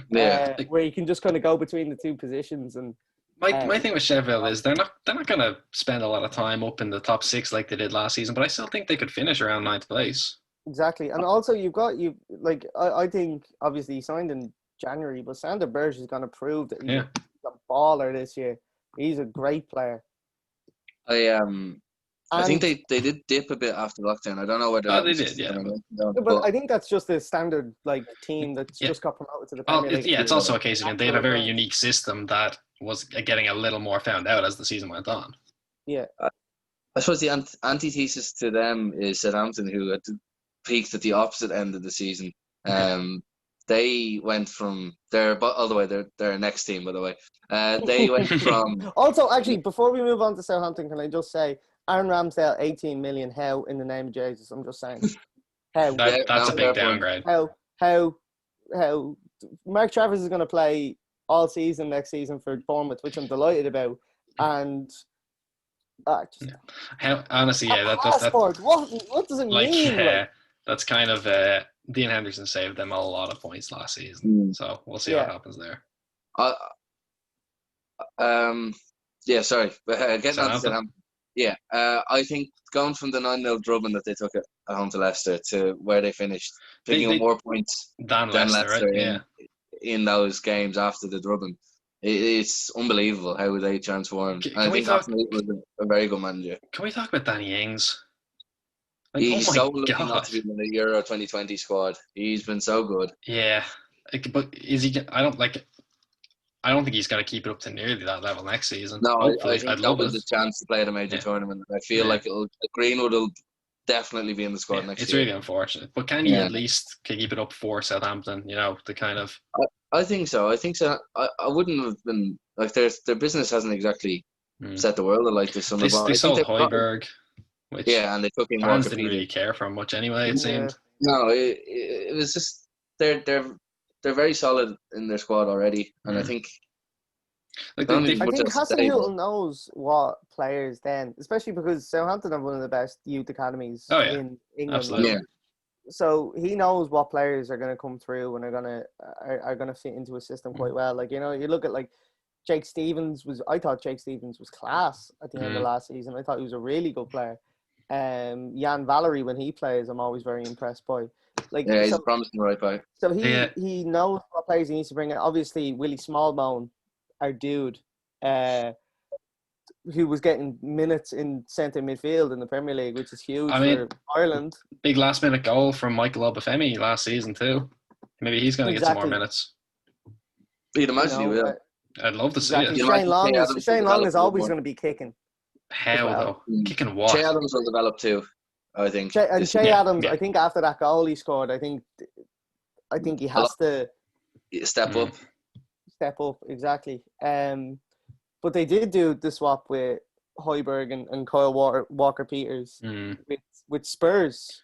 where he can just kind of go between the two positions. And my thing with Sheffield is they're not going to spend a lot of time up in the top 6 like they did last season, but I still think they could finish around 9th place. Exactly, and also I think obviously he signed in January, but Sander Berge is going to prove that he's a baller this year. He's a great player. I think they did dip a bit after lockdown. I don't know whether they did, but I think that's just a standard team that's just got promoted to the Premier League. It's also a case of they had a very unique system that was getting a little more found out as the season went on. Yeah, I suppose the antithesis to them is Southampton, who had peaked at the opposite end of the season. They went from their next team, by the way. They went from. Also, actually, before we move on to Southampton, can I just say Aaron Ramsdale, 18 million? How in the name of Jesus? I'm just saying. How? That's a big downgrade. How? Mark Travis is going to play all season next season for Bournemouth, which I'm delighted about, and. Honestly, that's what does it mean? That's kind of Dean Henderson saved them a lot of points last season, so we'll see what happens there. Sorry, getting on to Southampton. I think going from the 9-0 drubbing that they took at home to Leicester to where they finished, picking up more points than Leicester right? in those games after the drubbing. It's unbelievable how they transformed. I think Anthony was a very good manager. Can we talk about Danny Ings? He's so lucky not to be in the Euro 2020 squad. He's been so good. Yeah, but is he? I don't think he's going to keep it up to nearly that level next season. No, I think that was a chance to play at a major tournament. I feel like Greenwood will definitely be in the squad Yeah, next it's year. really unfortunate. But can he Yeah. at least keep it up for Southampton? To kind of. I think so. I wouldn't have been like their business hasn't exactly set the world alight this summer. But They I think sold they've got, Højbjerg, which yeah, and they took in fans Walker didn't Peters. really care for much anyway. It Yeah. seemed. No, it was just they're very solid in their squad already, and I think Like I don't they think I much think else to say. Hasenhüttl knows what players then, especially because Southampton have one of the best youth academies Oh, yeah. in England. Absolutely. Yeah, So he knows what players are going to come through and are going to fit into a system quite well. Like, you look at like Jake Stevens I thought Jake Stevens was class at the end of last season. I thought he was a really good player. Jan Valery, when he plays, I'm always very impressed by. Like, yeah, he's a promising right back. So Yeah. he knows what players he needs to bring in. Obviously, Willie Smallbone, our dude, who was getting minutes in centre midfield in the Premier League, which is huge for Ireland. Big last minute goal from Michael Obafemi last season too. Maybe he's going to get some more minutes. You'd imagine he will. I'd love to see it. Shane Long is always going to be kicking. How though? Kicking what? Che Adams will develop too, I think. Che Adams, I think after that goal he scored, I think he has to step up. Step up, exactly. But they did do the swap with Højbjerg and Kyle Walker-Peters with Spurs.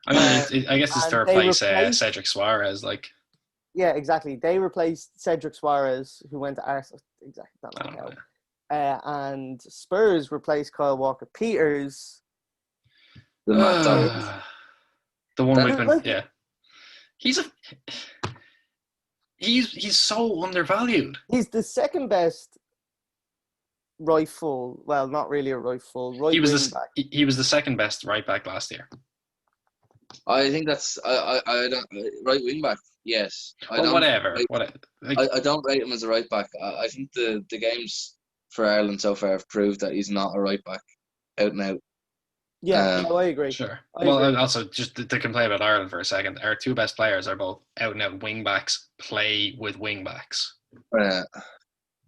I mean, I guess it's to replace Cedric Suarez, like. Yeah, exactly. They replaced Cedric Suarez, who went to Arsenal. Exactly, not like how. And Spurs replaced Kyle Walker-Peters. The one we've been, yeah. He's so undervalued. He's the second best right full. Well, not really a right full. Right he was wing back. He was the second best right back last year. I think that's I don't right wing back. Yes, whatever. I don't rate him as a right back. I think the games for Ireland so far have proved that he's not a right back, out and out. Yeah, I agree. Sure. I agree. Also, just to complain about Ireland for a second, our two best players are both out and out wing backs. Play with wing backs.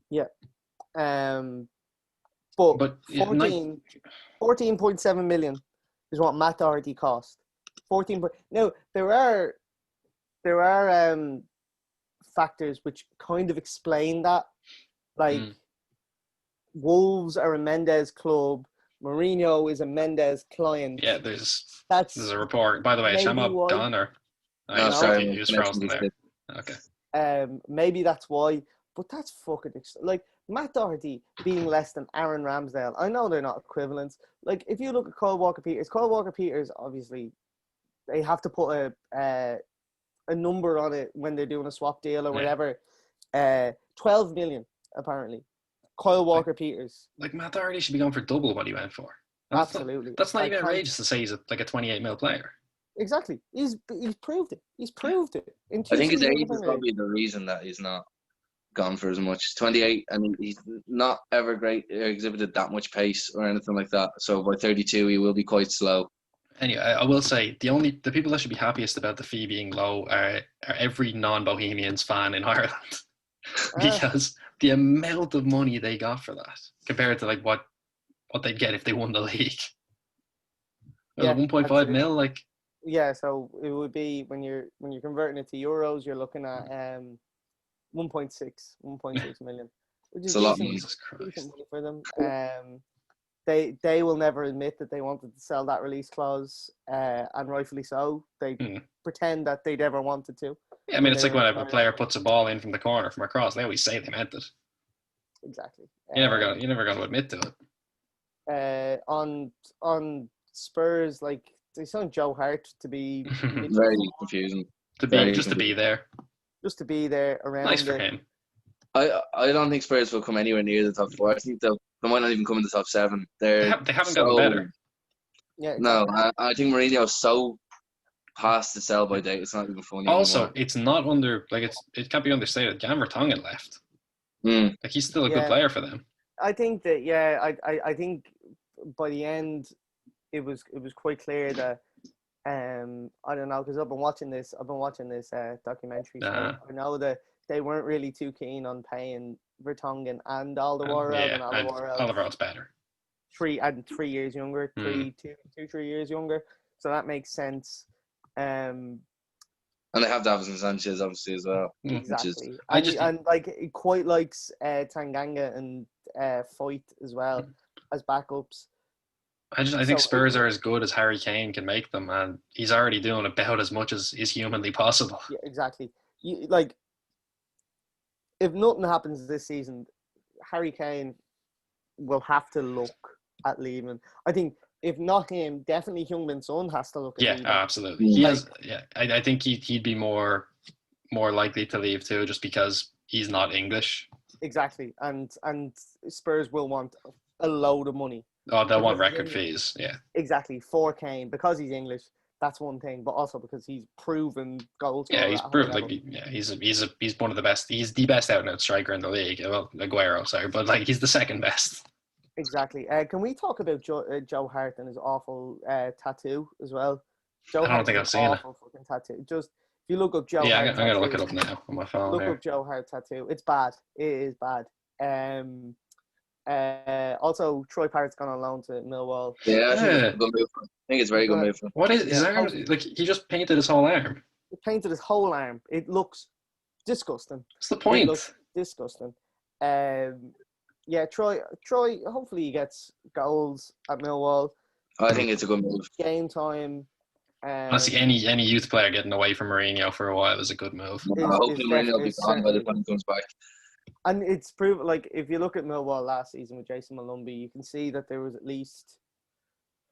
Yeah. But 14.7 million is what Matt Doherty cost. 14. Now there are factors which kind of explain that, like Wolves are a Mendes club. Mourinho is a Mendes client. Yeah, there's a report. By the way, Shamab gone or? No, sorry, he was frozen there. Okay. Maybe that's why, but that's fucking like Matt Doherty being less than Aaron Ramsdale. I know they're not equivalents. Like if you look at Kyle Walker-Peters, obviously they have to put a number on it when they're doing a swap deal or whatever. 12 million apparently. Kyle Walker-Peters. Like Matt Doherty should be going for double what he went for. Absolutely. That's not even outrageous to say he's like a 28 mil player. Exactly. He's proved it. He's proved it. I think his age is probably the reason that he's not gone for as much. 28, I mean, he's not ever exhibited that much pace or anything like that. So by 32, he will be quite slow. Anyway, I will say the people that should be happiest about the fee being low are every non-Bohemians fan in Ireland, because the amount of money they got for that compared to like what they'd get if they won the league. 1.5 mil, like. Yeah, so it would be when you're converting it to euros, you're looking at 1.6 million, which is a lot. Jesus Christ for them. They will never admit that they wanted to sell that release clause, and rightfully so. They pretend that they never wanted to. Yeah, I mean, it's like when a player puts a ball in from the corner from across, they always say they meant it. Exactly. You're never going to admit to it. On Spurs, like they sound Joe Hart to be very confusing. To be there around. Nice for him. I don't think Spurs will come anywhere near the top four. I think they might not even come in the top seven. They haven't gotten better. Yeah. Exactly. No, I think Mourinho's so past the sell by date. It's not even funny. Also, anymore. It's not it can't be understated. Jan Vertonghen left. Like he's still a good player for them. I think that I think by the end it was quite clear that I don't know, because I've been watching this documentary. So I know that they weren't really too keen on paying Vertonghen and Alderweireld. Alderweireld's better. 3 years younger, 3 years younger. So that makes sense. And they have Davinson Sanchez obviously as well. Exactly. And like he quite likes Tanganga and Foyt as well as backups. I think Spurs are as good as Harry Kane can make them, and he's already doing about as much as is humanly possible. Yeah, exactly. If nothing happens this season, Harry Kane will have to look at leaving. I think if not him, definitely Heung-min Son has to look at leaving. Yeah, absolutely. He has. Yeah, I think he'd be more likely to leave too, just because he's not English. Exactly, and Spurs will want a load of money. Oh, they'll want record fees. Yeah, exactly, for Kane because he's English. That's one thing, but also because he's proven goals. Yeah, he's proven he's one of the best. He's the best out and out striker in the league. Well, Aguero, sorry, but like he's the second best. Exactly. Can we talk about Joe Hart and his awful tattoo as well? I don't think I've seen it. Fucking tattoo. Just if you look up Joe. Yeah, Hart I'm gonna look it up now on my phone. Look up Joe Hart tattoo. It's bad. It is bad. Also, Troy Parrott's gone on loan to Millwall. Yeah, I think it's a good move. I think it's a very good move. What is his arm? Like he just painted his whole arm. He painted his whole arm. It looks disgusting. What's the point? It looks disgusting. Yeah, Troy. Hopefully he gets goals at Millwall. I think it's a good move. Game time. Honestly, any youth player getting away from Mourinho for a while is a good move. Hopefully Mourinho will be gone by the time he comes back. And it's proven, like, if you look at Millwall last season with Jason Malumbi, you can see that there was at least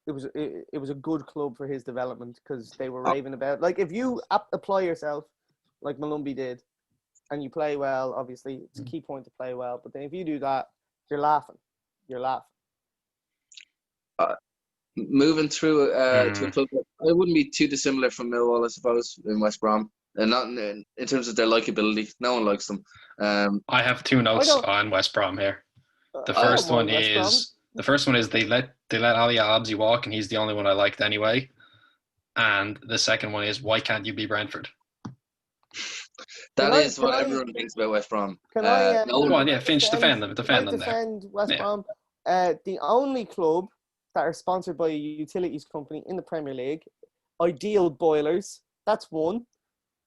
it was a good club for his development because they were raving about. Like, if you apply yourself like Malumbi did, and you play well, obviously it's a key point to play well. But then if you do that, you're laughing. Moving through to a club, it wouldn't be too dissimilar from Millwall, I suppose, in West Brom. And not in terms of their likability, no one likes them. I have two notes on West Brom here. The first one is they let Ali Al-Absi walk, and he's the only one I liked anyway. And the second one is, why can't you be Brentford? That is what everyone thinks about West Brom. Finch, defend them. Defend West Brom. The only club that are sponsored by a utilities company in the Premier League, Ideal Boilers. That's one.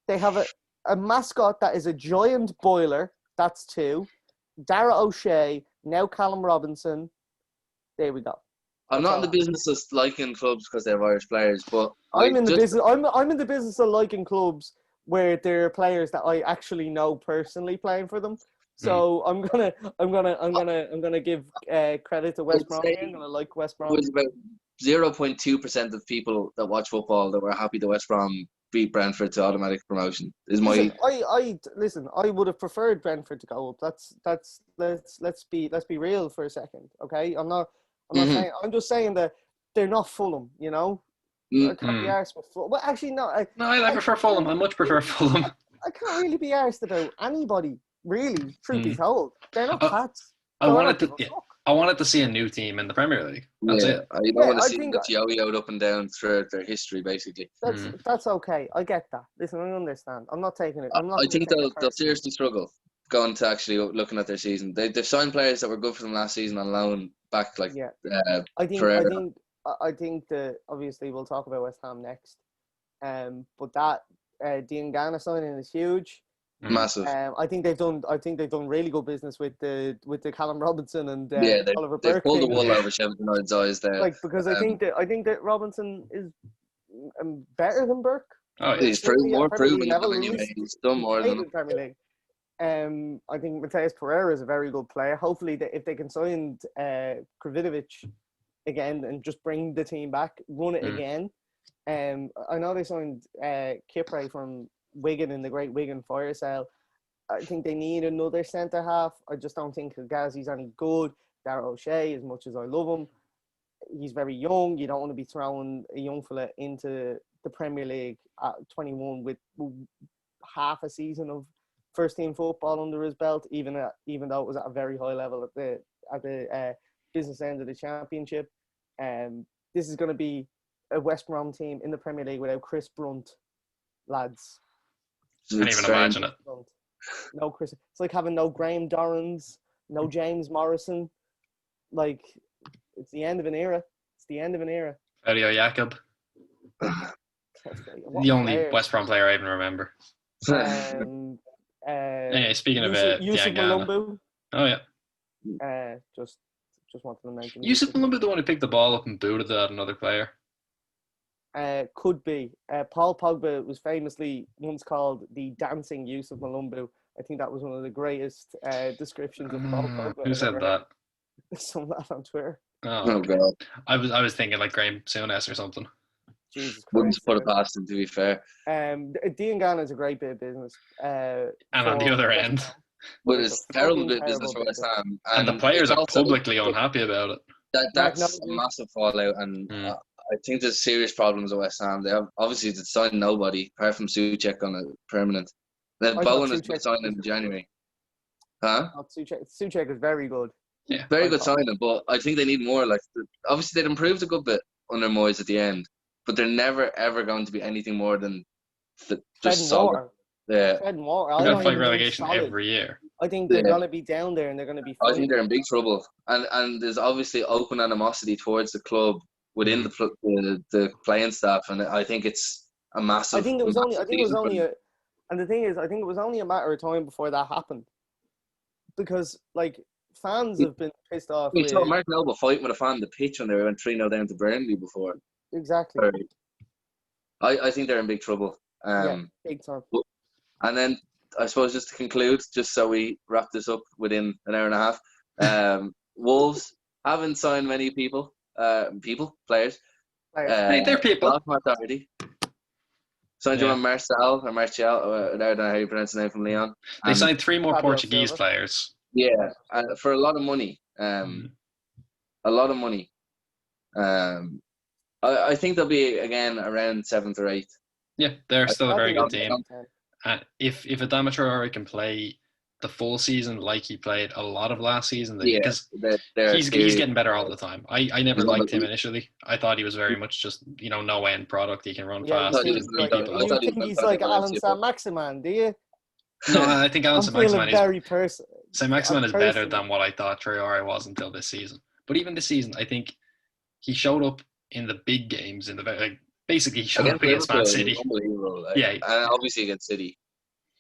They have a mascot that is a giant boiler. That's two. Dara O'Shea, now Callum Robinson. There we go. I'm not in the business of liking clubs because they have Irish players, but I'm in the business of liking clubs where there are players that I actually know personally playing for them. So I'm gonna give credit to West Brom. I'm gonna like West Brom. There's about 0.2% of people that watch football that were happy that West Brom beat Brentford to automatic promotion. Listen, I would have preferred Brentford to go up. Let's be real for a second, okay? I'm not saying. I'm just saying that they're not Fulham, you know. I can't be arsed with Fulham. Well, actually, no. I prefer Fulham. I much prefer Fulham. I can't really be arsed about anybody. Really, truth be told, they're not Pats. I wanted to see a new team in the Premier League. That's it. I don't want to see them yo-yoed up and down throughout their history, basically. That's okay. I get that. Listen, I understand. I'm not taking it. I think they'll seriously struggle going to actually looking at their season. They've signed players that were good for them last season on loan back I think that obviously we'll talk about West Ham next. But that Diangana signing is huge. Massive. I think they've done really good business with the Callum Robinson and Oliver Burke. They've pulled the wool over Sheffield United's eyes there. Because I think that Robinson is better than Burke. Oh, yeah. He's more proven anyway. He's done more than the Premier League. I think Mateus Pereira is a very good player. Hopefully, if they can sign Kravinovic again and just bring the team back, run it again. I know they signed Kipre from Wigan in the great Wigan fire sale. I think they need another centre half. I just don't think Ghazi's any good. Dara O'Shea, as much as I love him, he's very young. You don't want to be throwing a young fella into the Premier League at 21 with half a season of first team football under his belt, even though it was at a very high level at the business end of the championship. This is going to be a West Brom team in the Premier League without Chris Brunt, lads. Can't even imagine it. No Chris. It's like having no Graham Dorrans, no James Morrison. Like, It's the end of an era. It's the end of an era. Claudio Jakob, What the only player? West Brom player I even remember. Um, Anyway, speaking of Yusuf Diangana. Malumbu. Oh yeah, Just wanted to mention. Yusuf Malumbu, the one who picked the ball up and booted at another player. Could be. Paul Pogba was famously once called the dancing Yusuf Malumbu. I think that was one of the greatest descriptions of Paul Pogba. Who said that? Some lad on Twitter. Oh, God. I was thinking like Graham Souness or something. Jesus Christ. Wouldn't put it past him, to be fair. Diangana is a great bit of business. And on the other end, But it's terrible business for West Ham. and the players are publicly unhappy about it. That's a massive fallout, and I think there's serious problems at West Ham. They have obviously to sign nobody apart from Souček on a permanent. Then Bowen has been signed in January. Huh? Souček is very good. Yeah, very good signing, but I think they need more. Like, obviously they'd improved a good bit under Moyes at the end, but they're never ever going to be anything more than just solid. Yeah, They're going to fight relegation every year. I think they're going to be down there and they're going to be. I think they're in big trouble, and there's obviously open animosity towards the club within the playing staff, and I think it's a massive. I think it was only. And the thing is, I think it was only a matter of time before that happened, because like fans have been pissed off. We saw Mark Noble fighting with a fan on the pitch when they went 3-0 down to Burnley before. Exactly. I think they're in big trouble. Big time. And then I suppose just to conclude, just so we wrap this up within an hour and a half, Wolves haven't signed many players. They're people. Lost Matt Doherty. Signed João Marcel, I don't know how you pronounce the name, from Leon. They signed 3 more Portuguese players. Yeah, for a lot of money. A lot of money. I think they'll be, again, around 7th or 8th. Yeah, they're still a very good team. If Adama Traore can play the full season like he played a lot of last season, because he's getting better all the time. I never liked him initially. I thought he was very much just no end product. He can run fast. You think he's like Alan Saint-Maximin, do you? No, I think Alan Saint-Maximin is better than what I thought Traore was until this season. But even this season, I think he showed up in the big games basically he showed up against Man City. And obviously against City.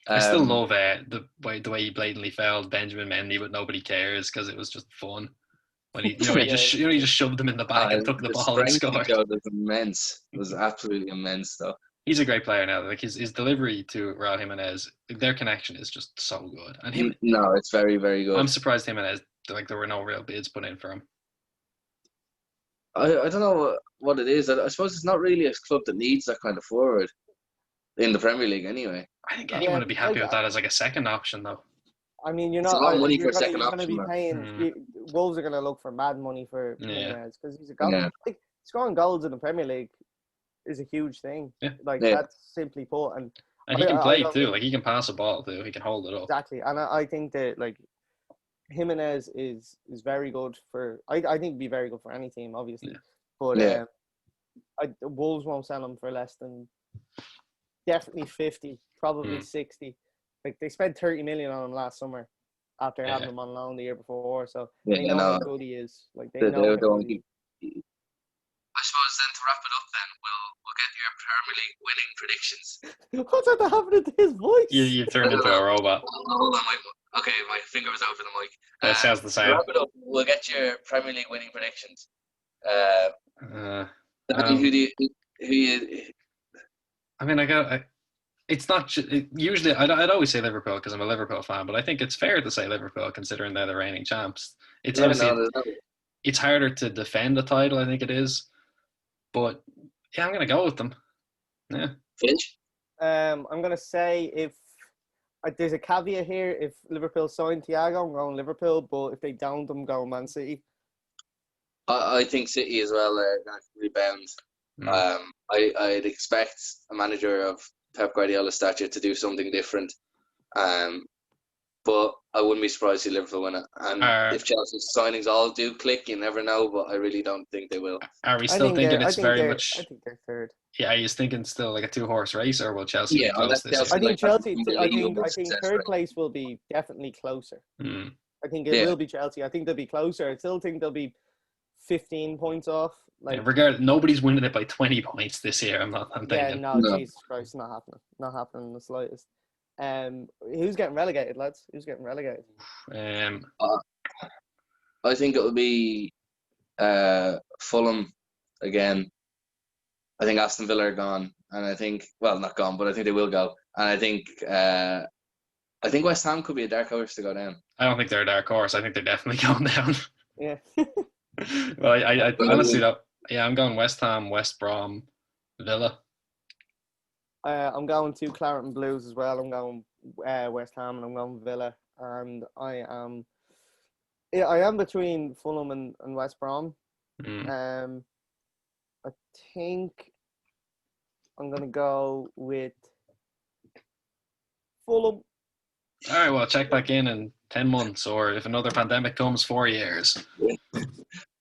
I still love the way he blatantly fouled Benjamin Mendy, but nobody cares because it was just fun. When he just shoved him in the back and took the ball and scored. It was immense. It was absolutely immense, though. He's a great player now. Like his delivery to Raul Jimenez, their connection is just so good. And it's very, very good. I'm surprised Jimenez, there were no real bids put in for him. I don't know what it is. I suppose it's not really a club that needs that kind of forward in the Premier League anyway. I think anyone would be happy with that as like a second option, though. I mean, you're not. It's a lot of money for a second option. Going to be paying. Wolves are going to look for mad money for Jimenez because he's a goal. Like, scoring goals in the Premier League is a huge thing. Yeah. That's simply put. And he can play too. Like he can pass a ball too. He can hold it up. Exactly, and I think that Jimenez is very good for. I think he'd be very good for any team, obviously. Yeah. But Wolves won't sell him for less than definitely 50, probably 60. Like they spent 30 million on him last summer after having him on loan the year before. So they know how good he is. Like they know. I suppose then to wrap it up, then we'll get your Premier League winning predictions. What's that happening to his voice? You turned into a robot. Hold on, okay, my finger was over the mic. That sounds the same. To wrap it up, we'll get your Premier League winning predictions. It's not usually. I'd always say Liverpool because I'm a Liverpool fan, but I think it's fair to say Liverpool considering they're the reigning champs. It's it's harder to defend the title. I think it is, but I'm going to go with them. Yeah. Finch? I'm going to say if there's a caveat here, if Liverpool sign Thiago, I'm going Liverpool, but if they don't, I'm going Man City. I think City as well are going to rebound. I'd expect a manager of Pep Guardiola's stature to do something different. But I wouldn't be surprised to see Liverpool win it. And if Chelsea's signings all do click, you never know, but I really don't think they will. Are we still thinking it's very much... I think they're third. Yeah, are you thinking still like a 2-horse race, or will Chelsea be close this season? I think Chelsea... I think third place will be definitely closer. I think it will be Chelsea. I think they'll be closer. I still think they'll be 15 points off. Like, nobody's winning it by 20 points this year. I'm yeah, thinking. no, Jesus Christ, not happening. Not happening in the slightest. Who's getting relegated, lads? Who's getting relegated? I think it will be Fulham again. I think Aston Villa are gone, and I think, well, not gone, but I think they will go. And I think West Ham could be a dark horse to go down. I don't think they're a dark horse. I think they're definitely going down. Yeah. Well, I honestly don't. Yeah, I'm going West Ham, West Brom, Villa. I'm going to Claret and Blues as well. I'm going West Ham and I'm going Villa. And I am between Fulham and West Brom. I think I'm going to go with Fulham. All right, well, check back in 10 months, or if another pandemic comes, 4 years. And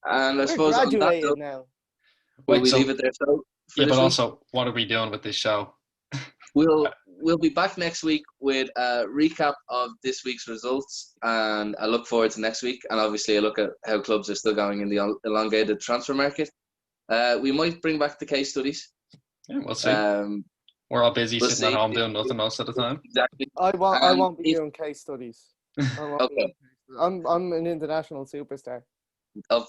I We're suppose on that graduated note, now. will we leave it there? So yeah, but also, what are we doing with this show? We'll be back next week with a recap of this week's results, and I look forward to next week. And obviously, I look at how clubs are still going in the elongated transfer market. We might bring back the case studies. Yeah, we'll see. We're all busy sitting at home doing nothing most of the time. Exactly. I won't be doing case studies. Okay. I'm an international superstar.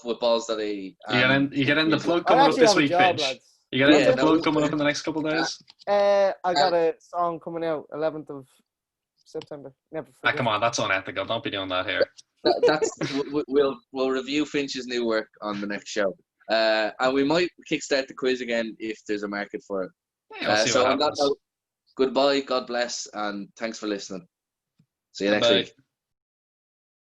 With balls.ie. You get in the plug I coming up actually this have a week, job, Finch. lads. You get in the plug coming up in the next couple of days. I got a song coming out 11th of September. Never forget. Come on, that's unethical. Don't be doing that here. We'll review Finch's new work on the next show, and we might kickstart the quiz again if there's a market for it. Yeah, we'll see so what on happens. that note, goodbye, God bless, and thanks for listening. See you next week.